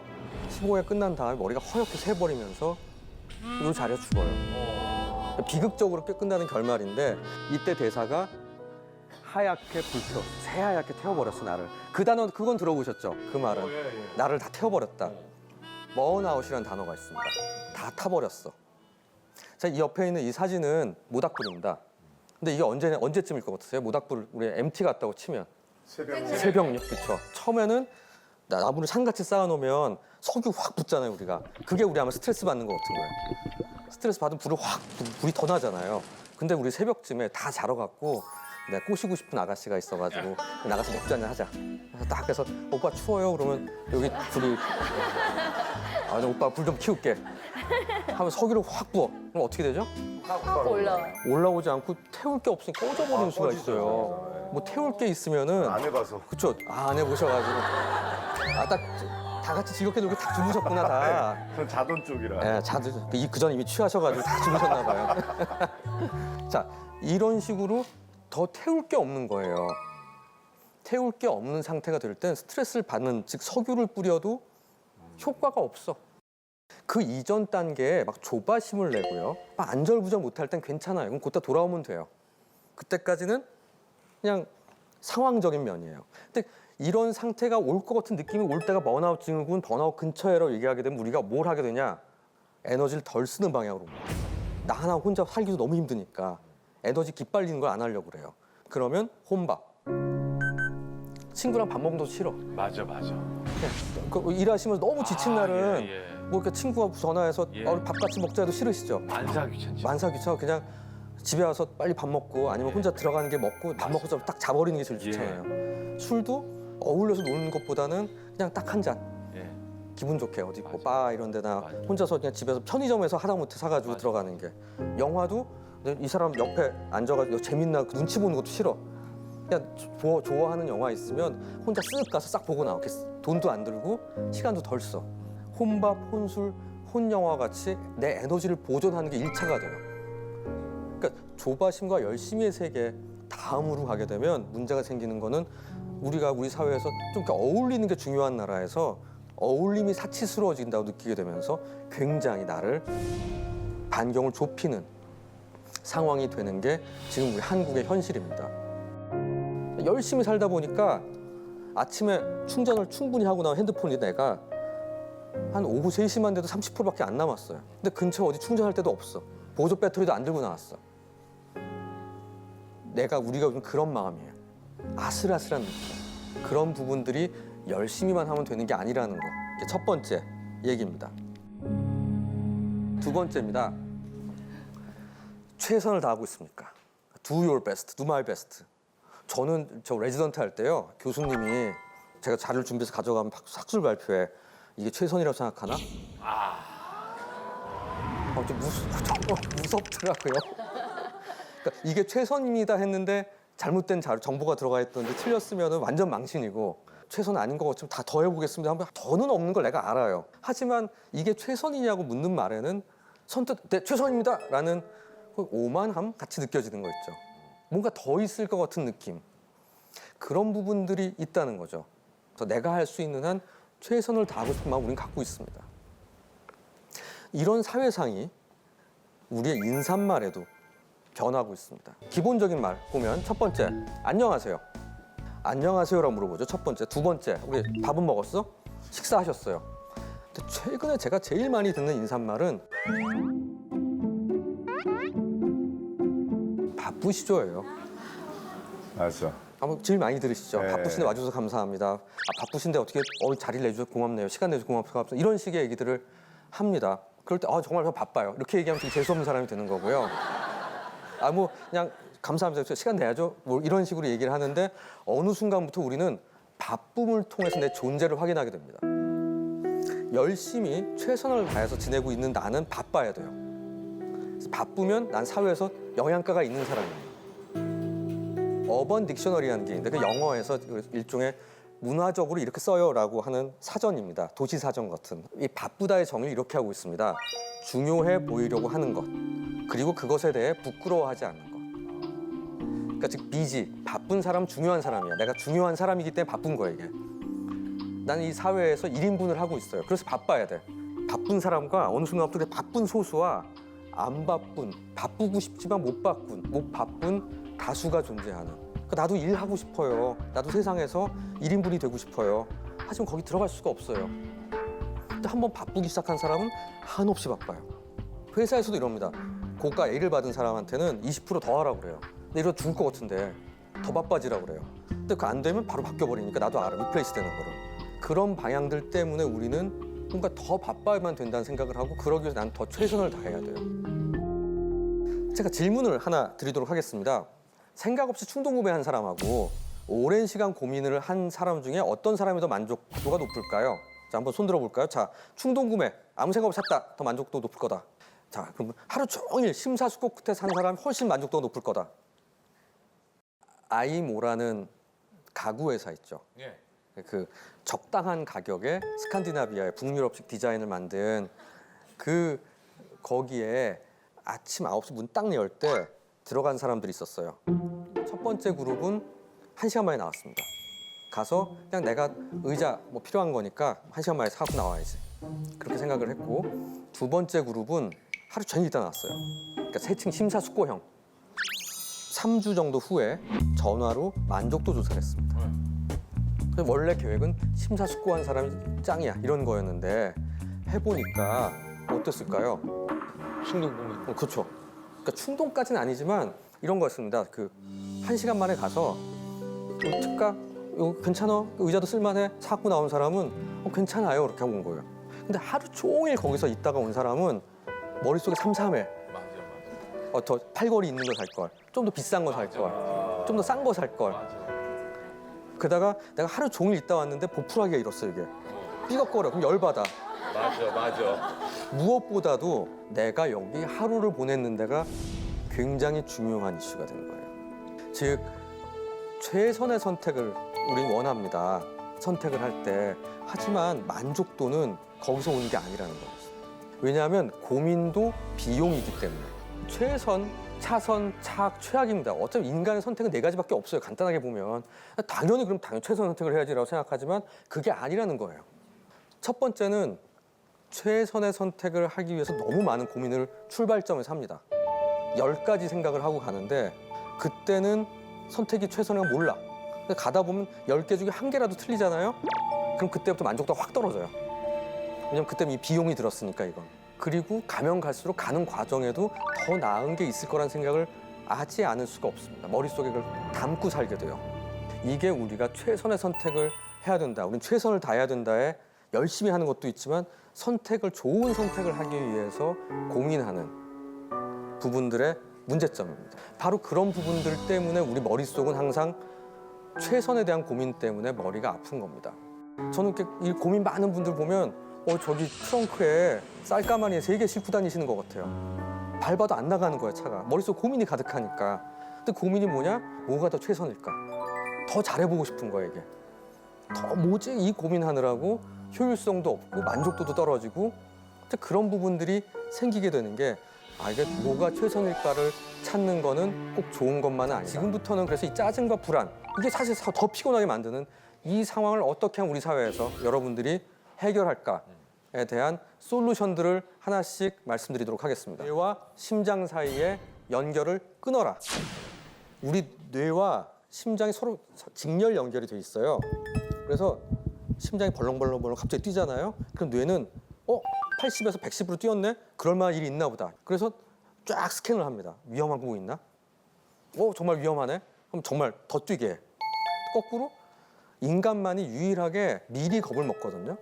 [SPEAKER 8] 15회 끝난 다음에 머리가 허옇게 새버리면서 이 자리에 죽어요. 비극적으로 끝나는 결말인데 이때 대사가 하얗게 불태워, 새하얗게 태워버렸어 나를. 그 단어 그건 들어보셨죠? 그 말은 나를 다 태워버렸다. 번아웃이라는 단어가 있습니다. 다 타버렸어. 자, 이 옆에 있는 이 사진은 모닥불입니다. 근데 이게 언제쯤일 것 같으세요? 모닥불 우리 MT 같다고 치면 새벽녘 그렇죠. 처음에는 나무를 산같이 쌓아놓으면 석유 확 붙잖아요 우리가. 그게 우리 아마 스트레스 받는 것 같은 거예요. 스트레스 받으면 불이 더 나잖아요. 근데 우리 새벽쯤에 다 자러 갔고 내가 꼬시고 싶은 아가씨가 있어가지고 나가서 맥주 한잔 하자. 그래서 딱 해서 오빠 추워요 그러면 여기 불이 오빠 불 좀 키울게 하면 석유를 확 부어. 그럼 어떻게 되죠?
[SPEAKER 1] 확 올라와요.
[SPEAKER 8] 올라오지 않고 태울 게 없으니 꺼져버리는 수가 있어요. 뭐 태울 게 있으면은
[SPEAKER 9] 안 해봐서.
[SPEAKER 8] 그쵸? 안 해보셔가지고 딱 다 같이 즐겁게 놀고 다 주무셨구나 다.
[SPEAKER 9] 전 자던 쪽이라.
[SPEAKER 8] 예, 그전 이미 취하셔가지고 다 주무셨나 봐요. 자, 이런 식으로 더 태울 게 없는 거예요. 태울 게 없는 상태가 될 땐 스트레스를 받는, 즉 석유를 뿌려도 효과가 없어. 그 이전 단계에 막 조바심을 내고요. 막 안절부절 못할 땐 괜찮아요. 그럼 그때 돌아오면 돼요. 그때까지는 그냥 상황적인 면이에요. 근데 이런 상태가 올 것 같은 느낌이 올 때가 번아웃 증후군, 번아웃 근처에라고 얘기하게 되면 우리가 뭘 하게 되냐? 에너지를 덜 쓰는 방향으로. 나 하나 혼자 살기도 너무 힘드니까 에너지 기빨리는 걸 안 하려고 그래요. 그러면 혼밥. 친구랑 밥 먹는 것도 싫어.
[SPEAKER 10] 맞아.
[SPEAKER 8] 그 일하시면서 너무 지친 날은
[SPEAKER 10] 예.
[SPEAKER 8] 뭐 이렇게 친구가 전화해서
[SPEAKER 10] 예.
[SPEAKER 8] 밥 같이 먹자 해도 싫으시죠?
[SPEAKER 10] 만사 귀찮죠.
[SPEAKER 8] 만사 귀찮아 그냥 집에 와서 빨리 밥 먹고 아니면 혼자 들어가는 게 먹고 밥 먹고 딱 자버리는 게 제일 좋잖아요. 술도 어울려서 노는 것보다는 그냥 딱 한 잔.
[SPEAKER 10] 예.
[SPEAKER 8] 기분 좋게 어디 뭐
[SPEAKER 10] 맞아.
[SPEAKER 8] 바 이런 데나
[SPEAKER 10] 맞아.
[SPEAKER 8] 혼자서 그냥 집에서 편의점에서 하다못해 사가지고
[SPEAKER 10] 맞아.
[SPEAKER 8] 들어가는 게. 영화도 이 사람 옆에 앉아가지고 재밌나 눈치 보는 것도 싫어. 그냥 좋아하는 영화 있으면 혼자 쓱 가서 싹 보고 나오겠. 돈도 안 들고 시간도 덜 써. 혼밥, 혼술, 혼영화 같이 내 에너지를 보존하는 게 1차가 돼요. 그러니까 조바심과 열심히의 세계 다음으로 가게 되면 문제가 생기는 거는 우리가 우리 사회에서 좀 이렇게 어울리는 게 중요한 나라에서 어울림이 사치스러워진다고 느끼게 되면서 굉장히 나를 반경을 좁히는 상황이 되는 게 지금 우리 한국의 현실입니다. 열심히 살다 보니까 아침에 충전을 충분히 하고 나온 핸드폰이 내가 한 오후 3시만 돼도 30%밖에 안 남았어요. 근데 근처에 어디 충전할 데도 없어. 보조 배터리도 안 들고 나왔어. 우리가 요즘 그런 마음이에요. 아슬아슬한 느낌. 그런 부분들이 열심히만 하면 되는 게 아니라는 거. 이게 첫 번째 얘기입니다. 두 번째입니다. 최선을 다하고 있습니까? Do your best, do my best. 저는 저 레지던트 할 때요. 교수님이 제가 자료를 준비해서 가져가면 학술 발표에 이게 최선이라고 생각하나? 좀 무섭더라고요. 그러니까 이게 최선입니다 했는데 잘못된 정보가 들어가 있던데 틀렸으면 완전 망신이고 최선 아닌 거 같으면 다 더 해보겠습니다 하면 더는 없는 걸 내가 알아요. 하지만 이게 최선이냐고 묻는 말에는 선뜻 네, 최선입니다 라는 오만함 같이 느껴지는 거 있죠. 뭔가 더 있을 것 같은 느낌. 그런 부분들이 있다는 거죠. 그래서 내가 할 수 있는 한 최선을 다하고 싶은 마음 우리는 갖고 있습니다. 이런 사회상이 우리의 인사말에도 변하고 있습니다. 기본적인 말 보면 첫 번째, 안녕하세요. 안녕하세요라고 물어보죠. 첫 번째. 두 번째, 우리 밥은 먹었어? 식사하셨어요? 근데 최근에 제가 제일 많이 듣는 인사말은 바쁘시죠예요.
[SPEAKER 9] 맞아.
[SPEAKER 8] 아마 제일 많이 들으시죠.
[SPEAKER 9] 네.
[SPEAKER 8] 바쁘신데 와주셔서 감사합니다. 바쁘신데 어떻게 자리를 내주셔서 고맙네요. 시간 내주셔서 고맙습니다. 이런 식의 얘기들을 합니다. 그럴 때 정말 저 바빠요. 이렇게 얘기하면 되게 재수 없는 사람이 되는 거고요. 뭐 그냥 감사합니다. 시간 내야죠. 뭐 이런 식으로 얘기를 하는데 어느 순간부터 우리는 바쁨을 통해서 내 존재를 확인하게 됩니다. 열심히 최선을 다해서 지내고 있는 나는 바빠야 돼요. 바쁘면 난 사회에서 영양가가 있는 사람이에요. 어번 딕셔너리라는 게 있는데 그 영어에서 일종의 문화적으로 이렇게 써요라고 하는 사전입니다. 도시 사전 같은. 이 바쁘다의 정의를 이렇게 하고 있습니다. 중요해 보이려고 하는 것. 그리고 그것에 대해 부끄러워하지 않는 것. 그러니까 즉 비지, 바쁜 사람 중요한 사람이야. 내가 중요한 사람이기 때문에 바쁜 거야 이게. 나는 이 사회에서 1인분을 하고 있어요. 그래서 바빠야 돼. 바쁜 사람과 어느 순간부터 바쁜 소수와 안 바쁜, 바쁘고 싶지만 못 바쁜 다수가 존재하는. 그러니까 나도 일하고 싶어요. 나도 세상에서 1인분이 되고 싶어요. 하지만 거기 들어갈 수가 없어요. 근데 한번 바쁘기 시작한 사람은 한없이 바빠요. 회사에서도 이럽니다. 고가 A를 받은 사람한테는 20% 더 하라고 그래요. 근데 이러다 죽을 것 같은데 더 바빠지라고 그래요. 근데 그 안 되면 바로 바뀌어버리니까 나도 알아. 리플레이스 되는 거를. 그런 방향들 때문에 우리는 뭔가 더 바빠야만 된다는 생각을 하고 그러기 위해서 난 더 최선을 다해야 돼요. 제가 질문을 하나 드리도록 하겠습니다. 생각 없이 충동구매한 사람하고 오랜 시간 고민을 한 사람 중에 어떤 사람이 더 만족도가 높을까요? 자, 한번 손 들어볼까요? 자, 충동구매, 아무 생각 없이 샀다. 더 만족도 높을 거다. 자, 그럼 하루 종일 심사숙고 끝에 산 사람이 훨씬 만족도가 높을 거다. 아이모라는 가구 회사 있죠.
[SPEAKER 10] 예.
[SPEAKER 8] 그 적당한 가격에 스칸디나비아의 북유럽식 디자인을 만든 그 거기에 아침 9시 문 딱 열 때 들어간 사람들이 있었어요. 첫 번째 그룹은 1시간 만에 나왔습니다. 가서 그냥 내가 의자 뭐 필요한 거니까 1시간 만에 사고 나와야지. 그렇게 생각을 했고 두 번째 그룹은 하루 종일 있다 나왔어요. 그러니까 세층 심사숙고형. 3주 정도 후에 전화로 만족도 조사를 했습니다. 원래 계획은 심사숙고한 사람이 짱이야 이런 거였는데 해보니까 어땠을까요?
[SPEAKER 10] 충동구매.
[SPEAKER 8] 그렇죠. 그러니까 충동까지는 아니지만 이런 거였습니다. 그 1시간 만에 가서 특가 이거 괜찮아? 의자도 쓸만해? 사갖고 나온 사람은 괜찮아요. 이렇게 하고 온 거예요. 근데 하루 종일 거기서 있다가 온 사람은 머릿속에 삼삼해. 더 팔걸이 있는 거 살 걸, 좀 더 비싼 거 살 걸, 좀 더 싼 거 살 걸. 게다가 내가 하루 종일 있다 왔는데 보풀하기가 이렇어 이게. 삐걱거려. 그럼 열받아.
[SPEAKER 10] 맞아.
[SPEAKER 8] 무엇보다도 내가 여기 하루를 보냈는 데가 굉장히 중요한 이슈가 된 거예요. 즉 최선의 선택을 우린 원합니다. 선택을 할 때. 하지만 만족도는 거기서 오는 게 아니라는 거죠. 왜냐하면 고민도 비용이기 때문에. 최선, 차선, 차악, 최악입니다. 어차피 인간의 선택은 4가지밖에 없어요. 간단하게 보면. 당연히 최선 선택을 해야지라고 생각하지만 그게 아니라는 거예요. 첫 번째는 최선의 선택을 하기 위해서 너무 많은 고민을 출발점에서 합니다. 10가지 생각을 하고 가는데 그때는 선택이 최선인가 몰라. 가다 보면 10개 중에 1개라도 틀리잖아요? 그럼 그때부터 만족도가 확 떨어져요. 왜냐면 그때 이 비용이 들었으니까 이건. 그리고 가면 갈수록 가는 과정에도 더 나은 게 있을 거란 생각을 하지 않을 수가 없습니다. 머릿속에 그걸 담고 살게 돼요. 이게 우리가 최선의 선택을 해야 된다. 우린 최선을 다해야 된다에 열심히 하는 것도 있지만 좋은 선택을 하기 위해서 고민하는 부분들의 문제점입니다. 바로 그런 부분들 때문에 우리 머릿속은 항상 최선에 대한 고민 때문에 머리가 아픈 겁니다. 저는 이렇게 이 고민 많은 분들 보면 저기 트렁크에 쌀가마니에 3개 싣고 다니시는 것 같아요. 밟아도 안 나가는 거야, 차가. 머릿속 고민이 가득하니까. 근데 고민이 뭐냐? 뭐가 더 최선일까? 더 잘해보고 싶은 거야, 이게. 더 뭐지? 이 고민하느라고 효율성도 없고 만족도도 떨어지고 그런 부분들이 생기게 되는 게 이게 뭐가 최선일까를 찾는 거는 꼭 좋은 것만은 아니다. 지금부터는 그래서 이 짜증과 불안, 이게 사실 더 피곤하게 만드는 이 상황을 어떻게 하면 우리 사회에서 여러분들이 해결할까에 대한 솔루션들을 하나씩 말씀드리도록 하겠습니다. 뇌와 심장 사이의 연결을 끊어라. 우리 뇌와 심장이 서로 직렬 연결이 돼 있어요. 그래서 심장이 벌렁벌렁 갑자기 뛰잖아요. 그럼 뇌는 80에서 110으로 뛰었네? 그럴 만한 일이 있나 보다. 그래서 쫙 스캔을 합니다. 위험한 거 뭐 있나? 정말 위험하네? 그럼 정말 더 뛰게 해. 거꾸로 인간만이 유일하게 미리 겁을 먹거든요.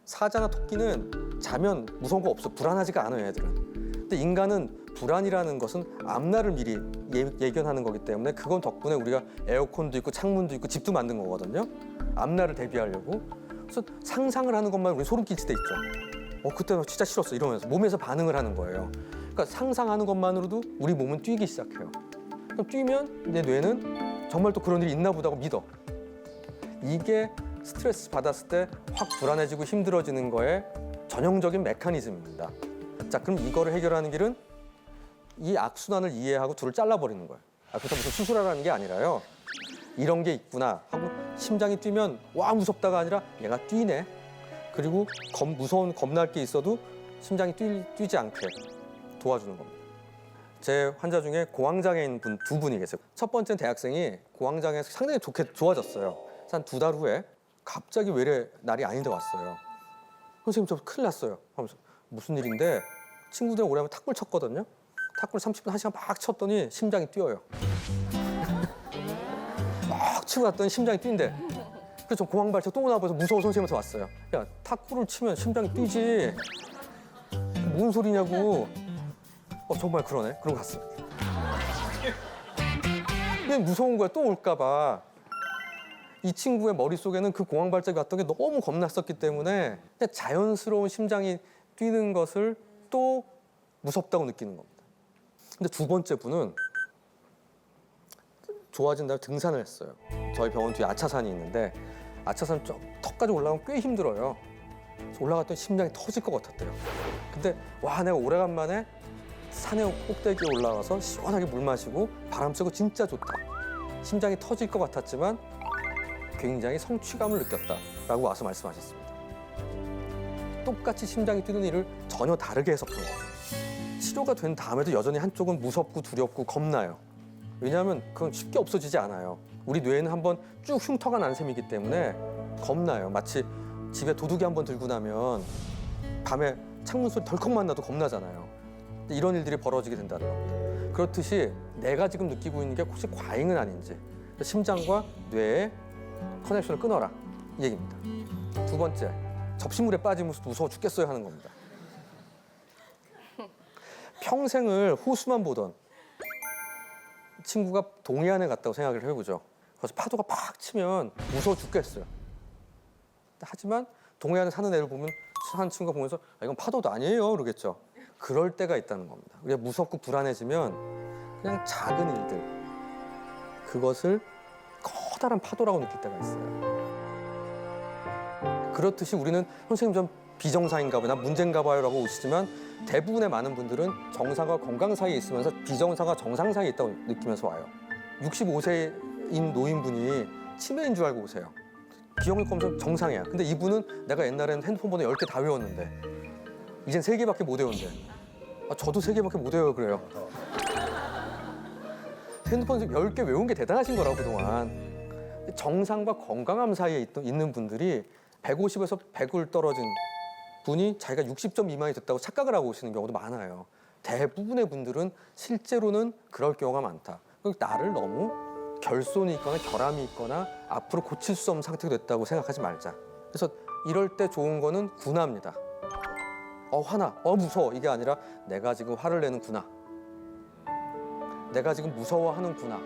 [SPEAKER 8] 사자나 토끼는 자면 무서운 거 없어. 불안하지가 않아요, 얘들은. 근데 인간은 불안이라는 것은 앞날을 미리 예견하는 거기 때문에 그건 덕분에 우리가 에어컨도 있고 창문도 있고 집도 만든 거거든요. 앞날을 대비하려고. 그래서 상상을 하는 것만 우리 소름 끼칠 때 있죠. 그때 나 진짜 싫었어 이러면서 몸에서 반응을 하는 거예요. 그러니까 상상하는 것만으로도 우리 몸은 뛰기 시작해요. 그럼 뛰면 내 뇌는 정말 또 그런 일이 있나 보다고 믿어. 이게 스트레스 받았을 때 확 불안해지고 힘들어지는 거에 전형적인 메커니즘입니다. 자, 그럼 이거를 해결하는 길은 이 악순환을 이해하고 둘을 잘라버리는 거예요. 그래서 무슨 수술하라는 게 아니라요. 이런 게 있구나 하고 심장이 뛰면 와 무섭다가 아니라 얘가 뛰네. 그리고 겁날 게 있어도 심장이 뛰지 않게 도와주는 겁니다. 제 환자 중에 고황장애인 분 2분이 계세요. 첫 번째는 대학생이 고황장애에서 상당히 좋아졌어요. 한 2달 후에 갑자기 외래 날이 아닌데 왔어요. 선생님 저 큰일 났어요 하면서 무슨 일인데 친구들 오래 하면 탁구를 쳤거든요. 탁구를 30분, 1시간 막 쳤더니 심장이 뛰어요. 막 치고 났더니 심장이 뛴대. 그래서 저 공황발작 또 오나 봐서 무서워 선생님한테 왔어요. 야, 탁구를 치면 심장이 뛰지. 뭔 소리냐고. 정말 그러네. 그러고 갔어요. 그냥 무서운 거야. 또 올까 봐. 이 친구의 머릿속에는 그 공황발작이 왔던 게 너무 겁났었기 때문에 그냥 자연스러운 심장이 뛰는 것을 또 무섭다고 느끼는 겁니다. 근데 2번째 분은 좋아진 다음에 등산을 했어요. 저희 병원 뒤에 아차산이 있는데 아차산 턱까지 올라가면 꽤 힘들어요. 그래서 올라갔더니 심장이 터질 것 같았대요. 근데 와 내가 오래간만에 산의 꼭대기에 올라가서 시원하게 물 마시고 바람 쐬고 진짜 좋다. 심장이 터질 것 같았지만 굉장히 성취감을 느꼈다라고 와서 말씀하셨습니다. 똑같이 심장이 뛰는 일을 전혀 다르게 해석한 거예요. 치료가 된 다음에도 여전히 한쪽은 무섭고 두렵고 겁나요. 왜냐하면 그건 쉽게 없어지지 않아요. 우리 뇌는 한번 쭉 흉터가 난 셈이기 때문에 겁나요. 마치 집에 도둑이 한번 들고 나면 밤에 창문 소리 덜컥만 나도 겁나잖아요. 이런 일들이 벌어지게 된다는 겁니다. 그렇듯이 내가 지금 느끼고 있는 게 혹시 과잉은 아닌지 심장과 뇌의 커넥션을 끊어라 이 얘기입니다. 두 번째, 접시물에 빠지면서 무서워 죽겠어요 하는 겁니다. 평생을 호수만 보던 친구가 동해안에 갔다고 생각을 해보죠. 그래서 파도가 팍 치면 무서워 죽겠어요. 하지만 동해안에 사는 애를 보면 사는 친구가 보면서 아, 이건 파도도 아니에요 그러겠죠. 그럴 때가 있다는 겁니다. 우리가 무섭고 불안해지면 그냥 작은 일들 그것을 커다란 파도라고 느낄 때가 있어요. 그렇듯이 우리는 선생님 좀 비정상인가 봐요, 난 문제인가 봐요 라고 오시지만 대부분의 많은 분들은 정상과 건강 사이에 있으면서 비정상과 정상 사이에 있다고 느끼면서 와요. 65세인 노인분이 치매인 줄 알고 오세요. 기억력 검사 정상이야. 근데 이분은 내가 옛날엔 핸드폰 번호 10개 다 외웠는데 이젠 3개밖에 못 외운대. 아, 저도 3개밖에 못 외워요 그래요. 핸드폰 10개 외운 게 대단하신 거라고 그동안. 정상과 건강함 사이에 있는 분들이 150에서 100을 떨어진 분이 자기가 60점 미만이 됐다고 착각을 하고 오시는 경우도 많아요. 대부분의 분들은 실제로는 그럴 경우가 많다. 나를 너무 결손이 있거나 결함이 있거나 앞으로 고칠 수 없는 상태가 됐다고 생각하지 말자. 그래서 이럴 때 좋은 거는 군화입니다. 화나, 무서워 이게 아니라 내가 지금 화를 내는구나. 내가 지금 무서워하는구나.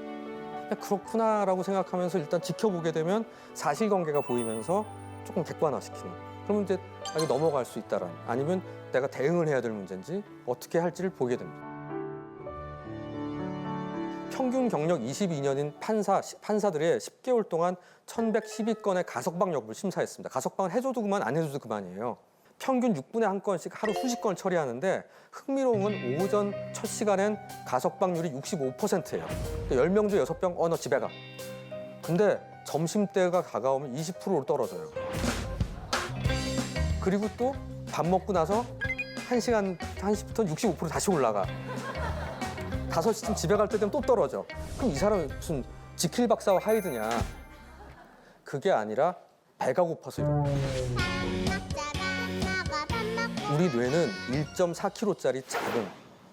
[SPEAKER 8] 그렇구나라고 생각하면서 일단 지켜보게 되면 사실관계가 보이면서 조금 객관화시키는. 그러면 이제 이거 넘어갈 수 있다라는, 아니면 내가 대응을 해야 될 문제인지 어떻게 할지를 보게 됩니다. 평균 경력 22년인 판사들의 10개월 동안 1112건의 가석방 여부를 심사했습니다. 가석방을 해줘도 그만 안 해줘도 그만이에요. 평균 6분에 1건씩 하루 수십 건을 처리하는데 흥미로운 건 오전 첫 시간엔 가석방률이 65%예요. 10명 중 6명 너 집에 가. 근데 점심때가 다가오면 20%로 떨어져요. 그리고 또 밥 먹고 나서 1시부터 65% 다시 올라가. 5시쯤 집에 갈 때 되면 또 떨어져. 그럼 이 사람은 무슨 지킬 박사와 하이드냐. 그게 아니라 배가 고파서 이래요. 우리 뇌는 1.4kg짜리 작은,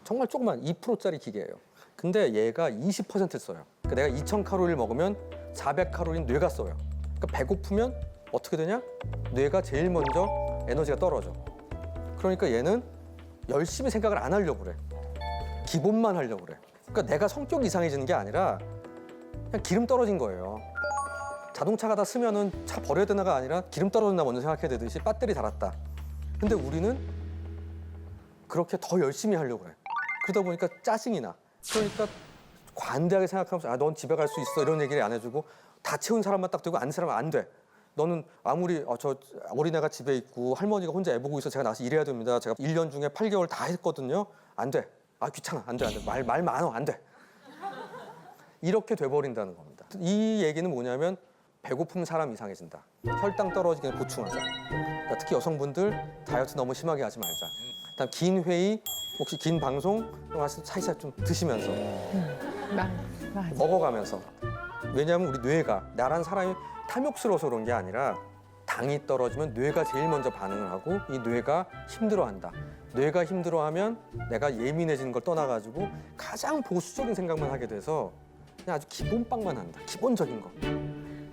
[SPEAKER 8] 정말 조그만 2%짜리 기계예요. 근데 얘가 20% 써요. 그러니까 내가 2000칼로리를 먹으면 400칼로리는 뇌가 써요. 그러니까 배고프면 어떻게 되냐? 뇌가 제일 먼저 에너지가 떨어져. 그러니까 얘는 열심히 생각을 안 하려고 그래. 기본만 하려고 그래. 그러니까 내가 성격이 이상해지는 게 아니라 그냥 기름 떨어진 거예요. 자동차가 다 쓰면은 차 버려야 되나가 아니라 기름 떨어졌나 먼저 생각해야 되듯이 배터리 달았다. 근데 우리는 그렇게 더 열심히 하려고 그래. 그러다 보니까 짜증이 나. 그러니까 관대하게 생각하면서 넌 집에 갈 수 있어 이런 얘기를 안 해주고 다 채운 사람만 딱 되고 안 사람은 안 돼. 너는 아무리 저 어린애가 집에 있고 할머니가 혼자 애 보고 있어 제가 나가서 일해야 됩니다. 제가 1년 중에 8개월 다 했거든요. 안 돼. 귀찮아. 안 돼. 말 많어. 안 돼. 이렇게 돼버린다는 겁니다. 이 얘기는 뭐냐면 배고프면 사람 이상해진다. 혈당 떨어지게 보충하자. 그러니까 특히 여성분들 다이어트 너무 심하게 하지 말자. 그다음 긴 회의, 혹시 긴 방송 사이사이 좀 드시면서 먹어가면서. 왜냐하면 우리 뇌가 나란 사람이 탐욕스러워서 그런 게 아니라 당이 떨어지면 뇌가 제일 먼저 반응을 하고 이 뇌가 힘들어한다. 뇌가 힘들어하면 내가 예민해지는 걸 떠나가지고 가장 보수적인 생각만 하게 돼서 그냥 아주 기본빵만 한다. 기본적인 거.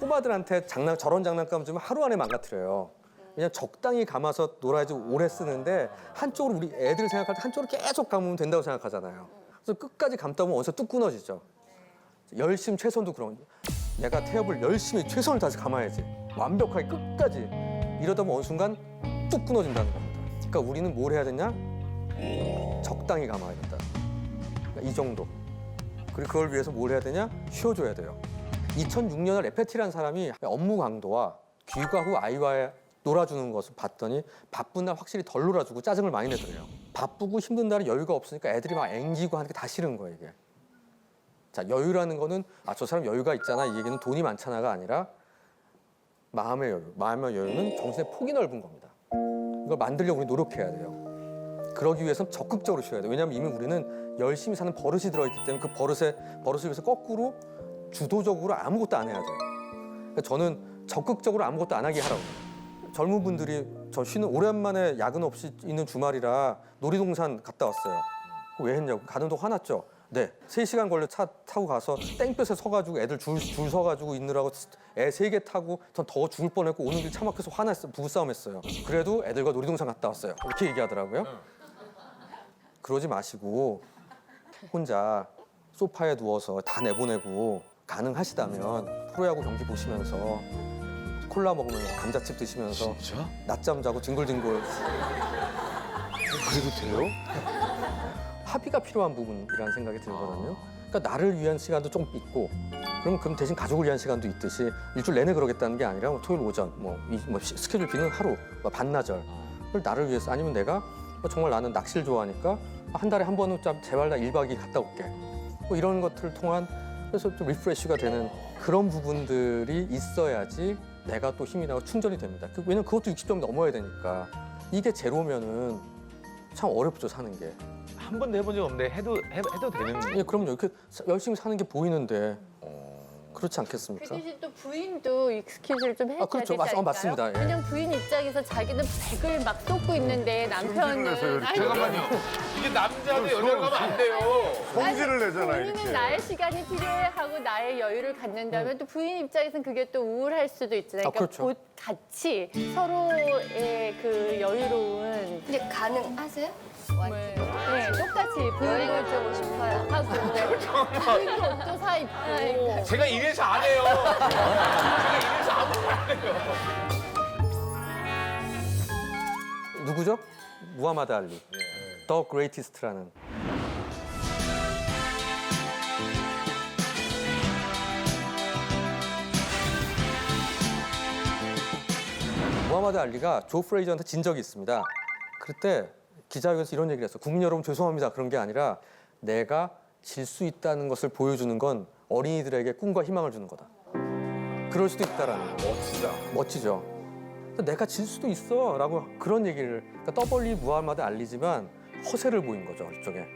[SPEAKER 8] 꼬마들한테 저런 장난감 주면 하루 안에 망가뜨려요. 그냥 적당히 감아서 놀아야지 오래 쓰는데 한쪽으로 우리 애들 생각할 때 한쪽으로 계속 감으면 된다고 생각하잖아요. 그래서 끝까지 감다 보면 어디서 뚝 끊어지죠. 열심 최선도 그런. 내가 태엽을 열심히 최선을 다해서 감아야지. 완벽하게 끝까지. 이러다 보면 어느 순간 뚝 끊어진다는 겁니다. 그러니까 우리는 뭘 해야 되냐? 적당히 감아야 된다. 그러니까 이 정도. 그리고 그걸 위해서 뭘 해야 되냐? 쉬어줘야 돼요. 2006년에 레페티라는 사람이 업무 강도와 귀가 후 아이와 놀아주는 것을 봤더니 바쁜 날 확실히 덜 놀아주고 짜증을 많이 내더래요. 바쁘고 힘든 날은 여유가 없으니까 애들이 막 앵기고 하는 게 다 싫은 거예요, 이게. 자, 여유라는 거는 저 사람 여유가 있잖아. 이 얘기는 돈이 많잖아가 아니라 마음의 여유. 마음의 여유는 정신의 폭이 넓은 겁니다. 이걸 만들려고 우리 노력해야 돼요. 그러기 위해서는 적극적으로 쉬어야 돼요. 왜냐하면 이미 우리는 열심히 사는 버릇이 들어있기 때문에 그 버릇을 위해서 거꾸로 주도적으로 아무것도 안 해야 돼요. 그러니까 저는 적극적으로 아무것도 안 하게 하라고 해요. 젊은 분들이 저 쉬는 오랜만에 야근 없이 있는 주말이라 놀이동산 갔다 왔어요. 왜 했냐고. 가는 동안 화났죠. 네, 3시간 걸려 차 타고 가서 땡볕에 서가지고 애들 줄 서가지고 있느라고 애 3개 타고 전 더 죽을 뻔했고 오는 길 차 막혀서 화났어요. 부부싸움했어요. 그래도 애들과 놀이동산 갔다 왔어요. 이렇게 얘기하더라고요. 그러지 마시고 혼자 소파에 누워서 다 내보내고 가능하시다면 프로야구 경기 보시면서 콜라 먹으면서 감자칩 드시면서
[SPEAKER 4] 진짜?
[SPEAKER 8] 낮잠 자고 뒹굴뒹굴
[SPEAKER 4] 그래도 돼요?
[SPEAKER 8] 합의가 필요한 부분이라는 생각이 들거든요. 그러니까 나를 위한 시간도 좀 있고, 그럼 대신 가족을 위한 시간도 있듯이 일주일 내내 그러겠다는 게 아니라 토요일 오전, 스케줄 비는 하루, 반나절 을 나를 위해서 아니면 내가 정말 나는 낚시를 좋아하니까 한 달에 한 번은 제발 나 1박 2일 갔다 올게. 이런 것들을 통한 그래서 좀 리프레시가 되는 그런 부분들이 있어야지 내가 또 힘이 나고 충전이 됩니다. 왜냐면 그것도 60점 넘어야 되니까 이게 제로면은 참 어렵죠 사는 게.
[SPEAKER 10] 한 번도 해본 적 없는데 해도 되는.
[SPEAKER 8] 예, 그럼요. 이렇게 열심히 사는 게 보이는데 그렇지 않겠습니까?
[SPEAKER 1] 그 대신 또 부인도 익스큐즈를 좀 해줘야
[SPEAKER 8] 그렇죠.
[SPEAKER 1] 되지 않을까요?
[SPEAKER 8] 맞습니다. 예.
[SPEAKER 1] 왜냐면 부인 입장에서 자기는 100을 막 쏟고 있는데 남편은 아니,
[SPEAKER 9] 잠깐만요.
[SPEAKER 10] 이게 남자도 여자로 가면 안 돼요.
[SPEAKER 9] 성질을 내잖아
[SPEAKER 1] 본인은
[SPEAKER 9] 이렇게.
[SPEAKER 1] 나의 시간이 필요해 하고 나의 여유를 갖는다면 또 부인 입장에서는 그게 또 우울할 수도 있잖아요. 그러니까
[SPEAKER 8] 그렇죠.
[SPEAKER 1] 같이 서로의 그 여유로운
[SPEAKER 11] 근데 가능하세요?
[SPEAKER 1] 네, 똑같이 부인도
[SPEAKER 11] 여행을 좀 싶어요.
[SPEAKER 1] 하고 부인도 옷도 사 입고
[SPEAKER 10] 제가 이래서 안 해요. 제가 이래서 아무것도 안 해요.
[SPEAKER 8] 누구죠? 무하마드 알리. 더 그레이티스트라는. 무하마드 알리가 조 프레이저한테 진 적이 있습니다. 그때 기자회견에서 이런 얘기를 했어요. 국민 여러분 죄송합니다. 그런 게 아니라 내가 질 수 있다는 것을 보여주는 건 어린이들에게 꿈과 희망을 주는 거다. 그럴 수도 있다라는 거. 멋지죠. 내가 질 수도 있어라고 그런 얘기를 그러니까 떠벌리 무하마드 알리지만 허세를 보인 거죠. 일종의.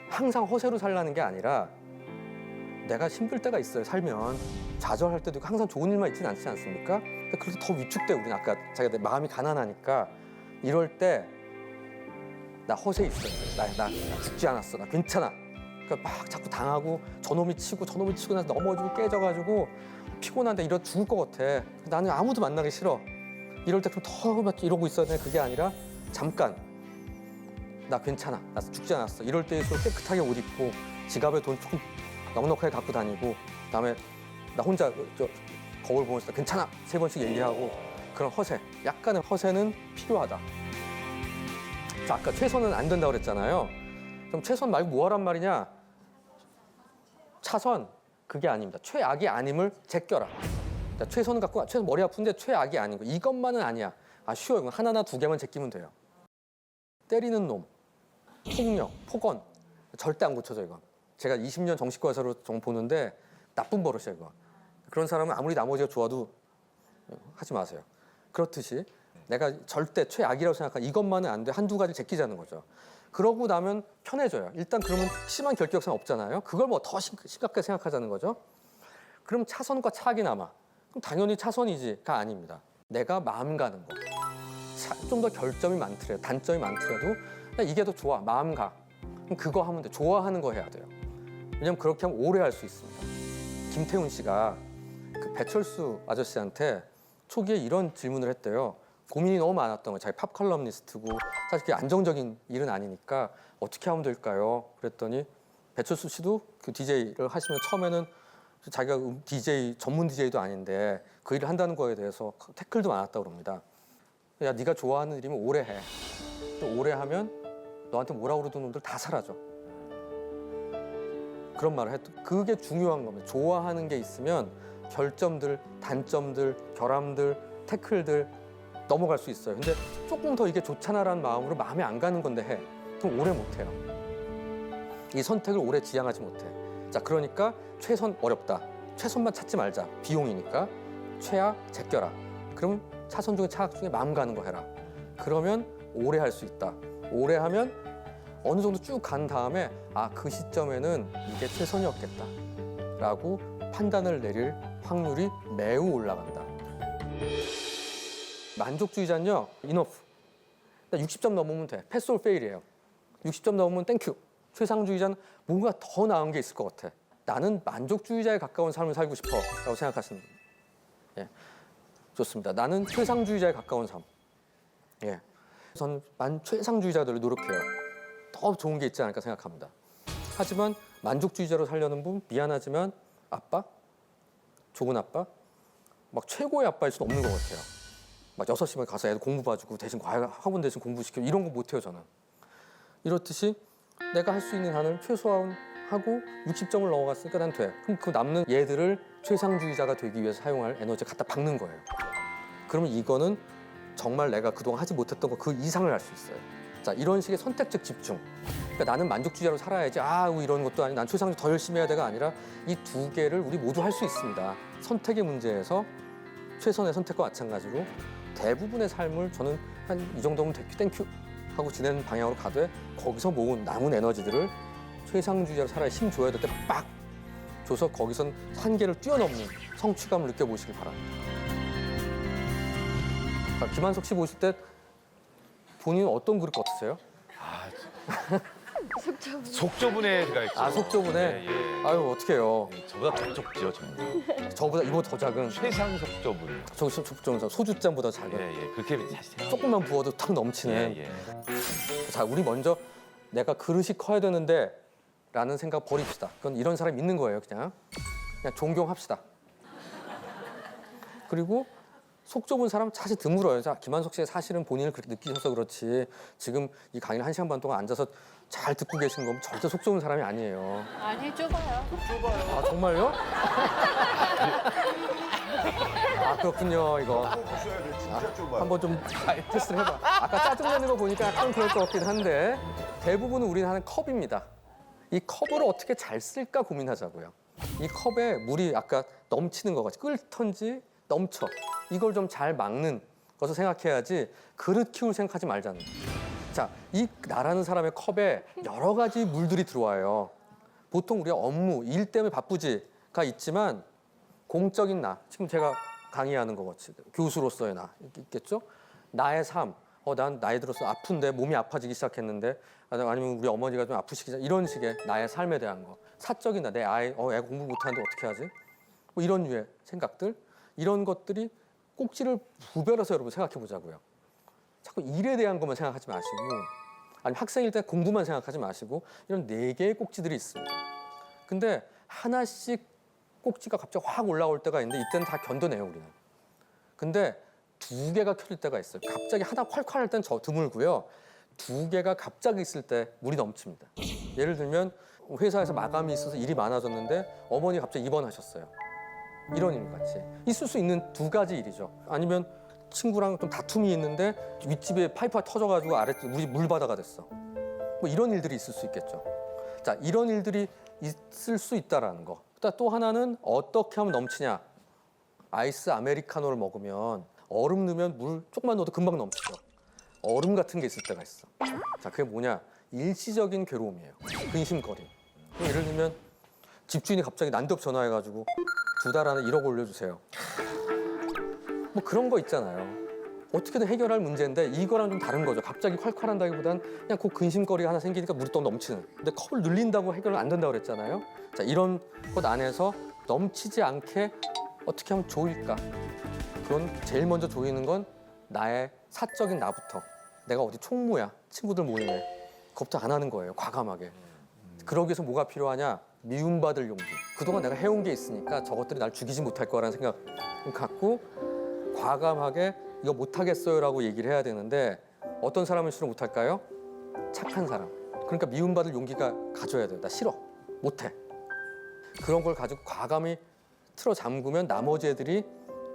[SPEAKER 8] 항상 허세로 살라는 게 아니라 내가 힘들 때가 있어요. 살면 좌절할 때도 있고 항상 좋은 일만 있지는 않지 않습니까? 그래서 더 위축돼. 우리는 아까 자기가 마음이 가난하니까 이럴 때 나 허세 있어. 나 죽지 않았어. 나 괜찮아. 그러니까 막 자꾸 당하고 저놈이 치고 나서 넘어지고 깨져가지고 피곤한데 이러 죽을 것 같아. 나는 아무도 만나기 싫어. 이럴 때 그럼 더 이러고 있어야 돼. 그게 아니라 잠깐 나 괜찮아. 나 죽지 않았어. 이럴 때일수록 깨끗하게 옷 입고 지갑에 돈 조금 넉넉하게 갖고 다니고 그다음에 나 혼자 거울 보면서 괜찮아. 3번씩 얘기하고 그런 허세. 약간의 허세는 필요하다. 자, 아까 최선은 안 된다고 그랬잖아요. 그럼 최선 말고 뭐 하란 말이냐? 차선 그게 아닙니다. 최악이 아님을 제껴라. 자, 최선은 갖고 최선 머리 아픈데 최악이 아닌 거. 이것만은 아니야. 쉬워. 이건 하나나 2개만 제끼면 돼요. 때리는 놈, 폭력, 폭언 절대 안 고쳐져 이건. 제가 20년 정신과 의사로 보는데 나쁜 버릇이야 이거. 그런 사람은 아무리 나머지가 좋아도 하지 마세요. 그렇듯이 내가 절대 최악이라고 생각한 이것만은 안 돼. 한두 가지 제끼자는 거죠. 그러고 나면 편해져요. 일단 그러면 심한 결격사는 없잖아요. 그걸 뭐 더 심각하게 생각하자는 거죠. 그럼 차선과 차악이 남아. 그럼 당연히 차선이지가 아닙니다. 내가 마음 가는 거. 좀 더 결점이 많더라도 단점이 많더라도 이게 더 좋아. 마음 가. 그럼 그거 하면 돼. 좋아하는 거 해야 돼요. 왜냐면 그렇게 하면 오래 할 수 있습니다. 김태훈 씨가 그 배철수 아저씨한테 초기에 이런 질문을 했대요. 고민이 너무 많았던 거예요. 자기 팝 컬럼니스트고 사실 그게 안정적인 일은 아니니까 어떻게 하면 될까요? 그랬더니 배철수 씨도 그 DJ를 하시면 처음에는 자기가 DJ 전문 DJ도 아닌데 그 일을 한다는 거에 대해서 태클도 많았다고 그럽니다. 야, 네가 좋아하는 일이면 오래 해. 오래 하면 너한테 뭐라 그러던 놈들 다 사라져. 그런 말을 했던. 그게 중요한 겁니다. 좋아하는 게 있으면 결점들, 단점들, 결함들, 태클들 넘어갈 수 있어요. 근데 조금 더 이게 좋잖아라는 마음으로 마음에 안 가는 건데 해. 그럼 오래 못 해요. 이 선택을 오래 지향하지 못해. 자, 그러니까 최선 어렵다. 최선만 찾지 말자. 비용이니까. 최악 제껴라. 그럼 차선 중에 차악 중에 마음 가는 거 해라. 그러면 오래 할 수 있다. 오래 하면 어느 정도 쭉 간 다음에 그 시점에는 이게 최선이었겠다라고 판단을 내릴 확률이 매우 올라간다. 만족주의자는요, 이너프. 60점 넘으면 돼. 패스 올 페일이에요. 60점 넘으면 땡큐. 최상주의자는 뭔가 더 나은 게 있을 것 같아. 나는 만족주의자에 가까운 삶을 살고 싶어라고 생각하시는 분. 예, 좋습니다. 나는 최상주의자에 가까운 삶. 예, 저는 최상주의자들을 노력해요. 더 좋은 게 있지 않을까 생각합니다. 하지만 만족주의자로 살려는 분 미안하지만 아빠, 좋은 아빠, 막 최고의 아빠일 수는 없는 것 같아요. 막 6시만 가서 애들 공부 봐주고 대신 학원 대신 공부시키고 이런 거 못해요 저는. 이렇듯이 내가 할 수 있는 한을 최소한 하고 60점을 넘어갔으니까 난 돼. 그럼 그 남는 얘들을 최상주의자가 되기 위해서 사용할 에너지를 갖다 박는 거예요. 그러면 이거는 정말 내가 그동안 하지 못했던 거 그 이상을 할 수 있어요. 자, 이런 식의 선택적 집중. 그러니까 나는 만족주의자로 살아야지. 이런 것도 아니고 난 최상주의 더 열심히 해야 돼가 아니라 이 두 개를 우리 모두 할 수 있습니다. 선택의 문제에서 최선의 선택과 마찬가지로 대부분의 삶을 저는 한 이 정도면 땡큐 하고 지내는 방향으로 가되 거기서 모은 남은 에너지들을 최상주의자로 살아야 힘 줘야 될 때 빡 줘서 거기선 한계를 뛰어넘는 성취감을 느껴보시길 바랍니다. 김한석 씨 보실 때 본인은 어떤 그릇 같으세요?
[SPEAKER 10] 속 좁은 애가 있죠.
[SPEAKER 8] 속 좁은 애?
[SPEAKER 10] 예, 예.
[SPEAKER 8] 아유 어떡해요.
[SPEAKER 10] 저보다 더 좁죠, 저는.
[SPEAKER 8] 저보다 이보다 더 작은.
[SPEAKER 10] 최상 속 좁은.
[SPEAKER 8] 저 소주잔보다 작은.
[SPEAKER 10] 예, 예. 그렇게 사실
[SPEAKER 8] 조금만 부어도 탁 넘치는.
[SPEAKER 10] 예, 예.
[SPEAKER 8] 자, 우리 먼저 내가 그릇이 커야 되는데 라는 생각 버립시다. 그건 이런 사람이 있는 거예요, 그냥 존경합시다. 그리고 속 좁은 사람 사실 드물어요. 자, 김한석 씨가 사실은 본인을 그렇게 느끼셔서 그렇지 지금 이 강의를 1시간 반 동안 앉아서 잘 듣고 계신 건 절대 속 좁은 사람이 아니에요.
[SPEAKER 1] 아니 좁아요.
[SPEAKER 8] 아, 정말요? 그렇군요, 이거. 한번 좀 테스트를 해봐. 아까 짜증내는 거 보니까 약간 그럴 것 같긴 한데 대부분은 우리는 하는 컵입니다. 이 컵을 어떻게 잘 쓸까 고민하자고요. 이 컵에 물이 아까 넘치는 것 같이 끓던지 넘쳐. 이걸 좀 잘 막는 것을 생각해야지 그릇 키울 생각하지 말자는 거예요. 자, 이 나라는 사람의 컵에 여러 가지 물들이 들어와요. 보통 우리가 업무, 일 때문에 바쁘지가 있지만 공적인 나, 지금 제가 강의하는 것 같이 교수로서의 나 있겠죠? 나의 삶, 난 나이 들어서 아픈데 몸이 아파지기 시작했는데 아니면 우리 어머니가 좀 아프시기 시작 이런 식의 나의 삶에 대한 거, 사적인 나, 내 아이, 애 공부 못하는데 어떻게 하지? 뭐 이런 류의 생각들, 이런 것들이 꼭지를 구별해서 여러분 생각해 보자고요. 자꾸 일에 대한 것만 생각하지 마시고 아니면 학생일 때 공부만 생각하지 마시고 이런 4개의 꼭지들이 있습니다. 근데 하나씩 꼭지가 갑자기 확 올라올 때가 있는데 이때는 다 견뎌내요, 우리는. 근데 2개가 켜질 때가 있어요. 갑자기 하나 콸콸 할 때는 드물고요. 2개가 갑자기 있을 때 물이 넘칩니다. 예를 들면 회사에서 마감이 있어서 일이 많아졌는데 어머니가 갑자기 입원하셨어요. 이런 일 같이 있을 수 있는 2가지 일이죠. 아니면 친구랑 좀 다툼이 있는데 윗집에 파이프가 터져가지고 아랫집 물바다가 됐어. 뭐 이런 일들이 있을 수 있겠죠. 자, 이런 일들이 있을 수 있다라는 거. 또 하나는 어떻게 하면 넘치냐. 아이스 아메리카노를 먹으면 얼음 넣으면 물 조금만 넣어도 금방 넘치죠. 얼음 같은 게 있을 때가 있어. 자, 그게 뭐냐? 일시적인 괴로움이에요. 근심거림. 예를 들면 집주인이 갑자기 난데없이 전화해가지고 2달 안에 1억 올려주세요. 뭐 그런 거 있잖아요. 어떻게든 해결할 문제인데 이거랑 좀 다른 거죠. 갑자기 콸콸한다기보단 그냥 그 근심거리가 하나 생기니까 물이 또 넘치는. 근데 컵을 늘린다고 해결은 안 된다고 그랬잖아요. 자, 이런 것 안에서 넘치지 않게 어떻게 하면 좋을까? 그건 제일 먼저 조이는 건 나의 사적인 나부터. 내가 어디 총무야, 친구들 모임에. 그것부터 안 하는 거예요, 과감하게. 그러기 위해서 뭐가 필요하냐? 미움받을 용기. 그동안 내가 해온 게 있으니까 저것들이 날 죽이지 못할 거라는 생각 갖고 과감하게 이거 못하겠어요라고 얘기를 해야 되는데 어떤 사람은 싫어 못할까요? 착한 사람. 그러니까 미움받을 용기가 가져야 돼요. 나 싫어. 못해. 그런 걸 가지고 과감히 틀어 잠그면 나머지 애들이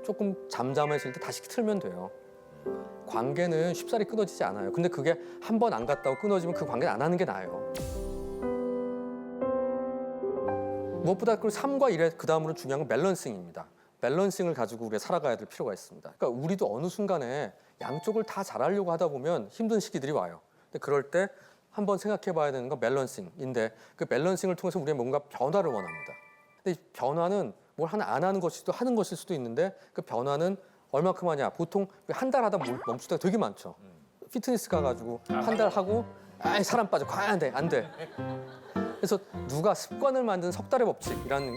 [SPEAKER 8] 조금 잠잠해질 때 다시 틀면 돼요. 관계는 쉽사리 끊어지지 않아요. 근데 그게 한 번 안 갔다고 끊어지면 그 관계는 안 하는 게 나아요. 무엇보다 그 삶과 일의 그 다음으로 중요한 건 밸런싱입니다. 밸런싱을 가지고 우리가 살아가야 될 필요가 있습니다. 그러니까 우리도 어느 순간에 양쪽을 다 잘하려고 하다 보면 힘든 시기들이 와요. 근데 그럴 때 한번 생각해 봐야 되는 건 밸런싱인데 그 밸런싱을 통해서 우리가 뭔가 변화를 원합니다. 근데 이 변화는 뭘 하나 안 하는 것일 수도 하는 것일 수도 있는데 그 변화는 얼마큼 하냐. 보통 한 달 하다 멈출 때가 되게 많죠. 피트니스 가가지고 한 달 하고 아이 사람 빠져 과연 안 돼. 그래서 누가 습관을 만든 석 달의 법칙이라는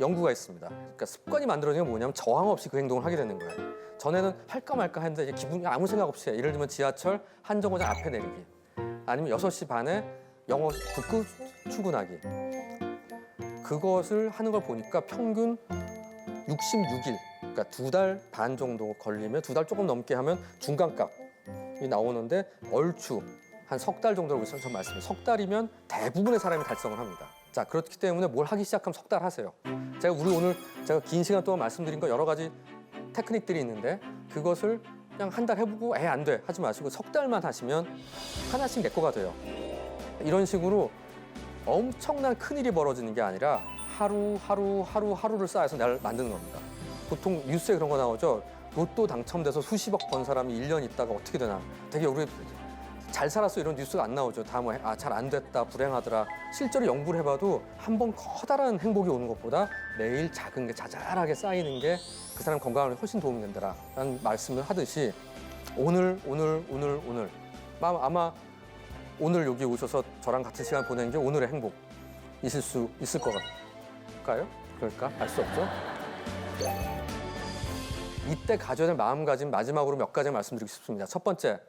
[SPEAKER 8] 연구가 있습니다. 그러니까 습관이 만들어지는 게 뭐냐면 저항 없이 그 행동을 하게 되는 거예요. 전에는 할까 말까 했는데 이제 기분이 아무 생각 없이 해. 예를 들면 지하철 한 정거장 앞에 내리기, 아니면 6시 반에 영어 듣고 출근하기. 그것을 하는 걸 보니까 평균 66일, 그러니까 2달 반 정도 걸리면 2달 조금 넘게 하면 중간값이 나오는데 얼추 한 석 달 정도라고 전 말씀드려요. 석 달이면 대부분의 사람이 달성을 합니다. 자, 그렇기 때문에 뭘 하기 시작하면 석 달 하세요. 오늘 긴 시간 동안 말씀드린 거 여러 가지 테크닉들이 있는데 그것을 그냥 한 달 해보고 안 돼 하지 마시고 석 달만 하시면 하나씩 내 거가 돼요. 이런 식으로 엄청난 큰일이 벌어지는 게 아니라 하루를 쌓아서 날 만드는 겁니다. 보통 뉴스에 그런 거 나오죠. 로또 당첨돼서 수십억 번 사람이 1년 있다가 어떻게 되나. 되게 우리 잘 살았어 이런 뉴스가 안 나오죠. 다 뭐 잘 안 됐다, 불행하더라. 실제로 연구를 해봐도 한 번 커다란 행복이 오는 것보다 매일 작은 게 자잘하게 쌓이는 게 그 사람 건강에 훨씬 도움이 된다라는 말씀을 하듯이 오늘 아마 오늘 여기 오셔서 저랑 같은 시간 보내는 게 오늘의 행복 있을 수 있을 것 같을까요? 그럴까? 알 수 없죠. 이때 가져야 될 마음가짐 마지막으로 몇 가지 말씀드리고 싶습니다. 첫 번째,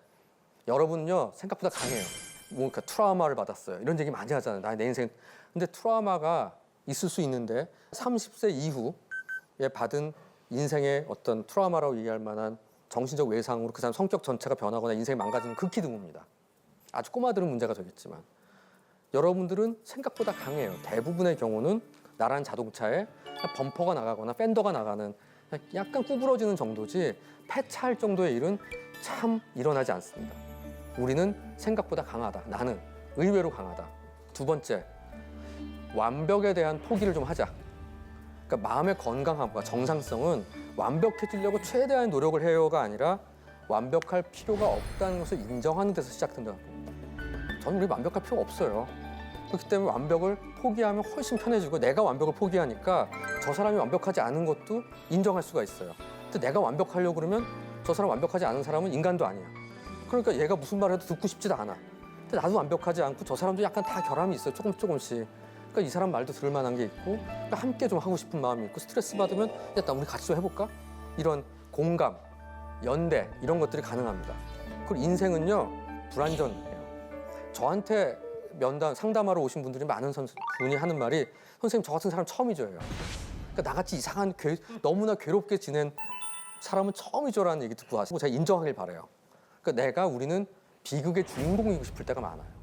[SPEAKER 8] 여러분은요 생각보다 강해요. 뭔가 트라우마를 받았어요. 이런 얘기 많이 하잖아요. 내 인생. 근데 트라우마가 있을 수 있는데 30세 이후에 받은 인생의 어떤 트라우마라고 얘기할 만한 정신적 외상으로 그 사람 성격 전체가 변하거나 인생이 망가지는 극히 드뭅니다. 아주 꼬마들은 문제가 되겠지만 여러분들은 생각보다 강해요. 대부분의 경우는 나라는 자동차에 범퍼가 나가거나 팬더가 나가는 약간 구부러지는 정도지 폐차할 정도의 일은 참 일어나지 않습니다. 우리는 생각보다 강하다. 나는 의외로 강하다. 두 번째, 완벽에 대한 포기를 좀 하자. 그러니까 마음의 건강함과 정상성은 완벽해지려고 최대한 노력을 해요가 아니라 완벽할 필요가 없다는 것을 인정하는 데서 시작된다고 봅니다. 저는 우리 완벽할 필요가 없어요. 그렇기 때문에 완벽을 포기하면 훨씬 편해지고 내가 완벽을 포기하니까 저 사람이 완벽하지 않은 것도 인정할 수가 있어요. 근데 내가 완벽하려고 그러면 저 사람 완벽하지 않은 사람은 인간도 아니야. 그러니까 얘가 무슨 말을 해도 듣고 싶지도 않아. 근데 나도 완벽하지 않고 저 사람도 약간 다 결함이 있어요. 조금씩. 그러니까 이 사람 말도 들을 만한 게 있고 그러니까 함께 좀 하고 싶은 마음이 있고 스트레스 받으면 일단 우리 같이 좀 해볼까? 이런 공감, 연대 이런 것들이 가능합니다. 그리고 인생은요 불완전해요. 저한테 면담, 상담하러 오신 분들이 많은 분이 하는 말이 선생님 저 같은 사람 처음이죠예요. 그러니까 나같이 이상한 너무나 괴롭게 지낸 사람은 처음이죠라는 얘기 듣고 하시고 제가 인정하길 바라요. 그러니까 우리는 비극의 주인공이고 싶을 때가 많아요.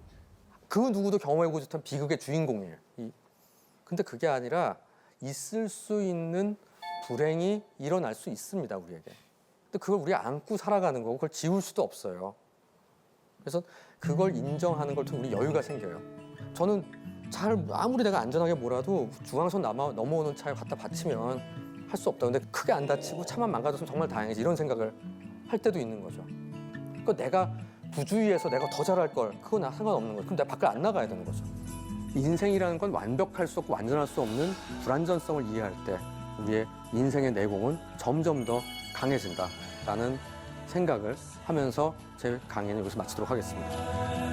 [SPEAKER 8] 그 누구도 경험해보지 못한 비극의 주인공이에요. 근데 그게 아니라 있을 수 있는 불행이 일어날 수 있습니다, 우리에게. 근데 그걸 우리가 안고 살아가는 거고 그걸 지울 수도 없어요. 그래서 그걸 인정하는 걸 통해 우리 여유가 생겨요. 저는 아무리 내가 안전하게 몰아도 중앙선 넘어오는 차에 갖다 받치면 할 수 없다. 근데 크게 안 다치고 차만 망가졌으면 정말 다행이지. 이런 생각을 할 때도 있는 거죠. 그러니까 내가 부주의해서 내가 더 잘할 걸 그건 상관없는 거죠. 그럼 내가 밖을 안 나가야 되는 거죠. 인생이라는 건 완벽할 수 없고 완전할 수 없는 불완전성을 이해할 때 우리의 인생의 내공은 점점 더 강해진다라는 생각을 하면서 제 강의는 여기서 마치도록 하겠습니다.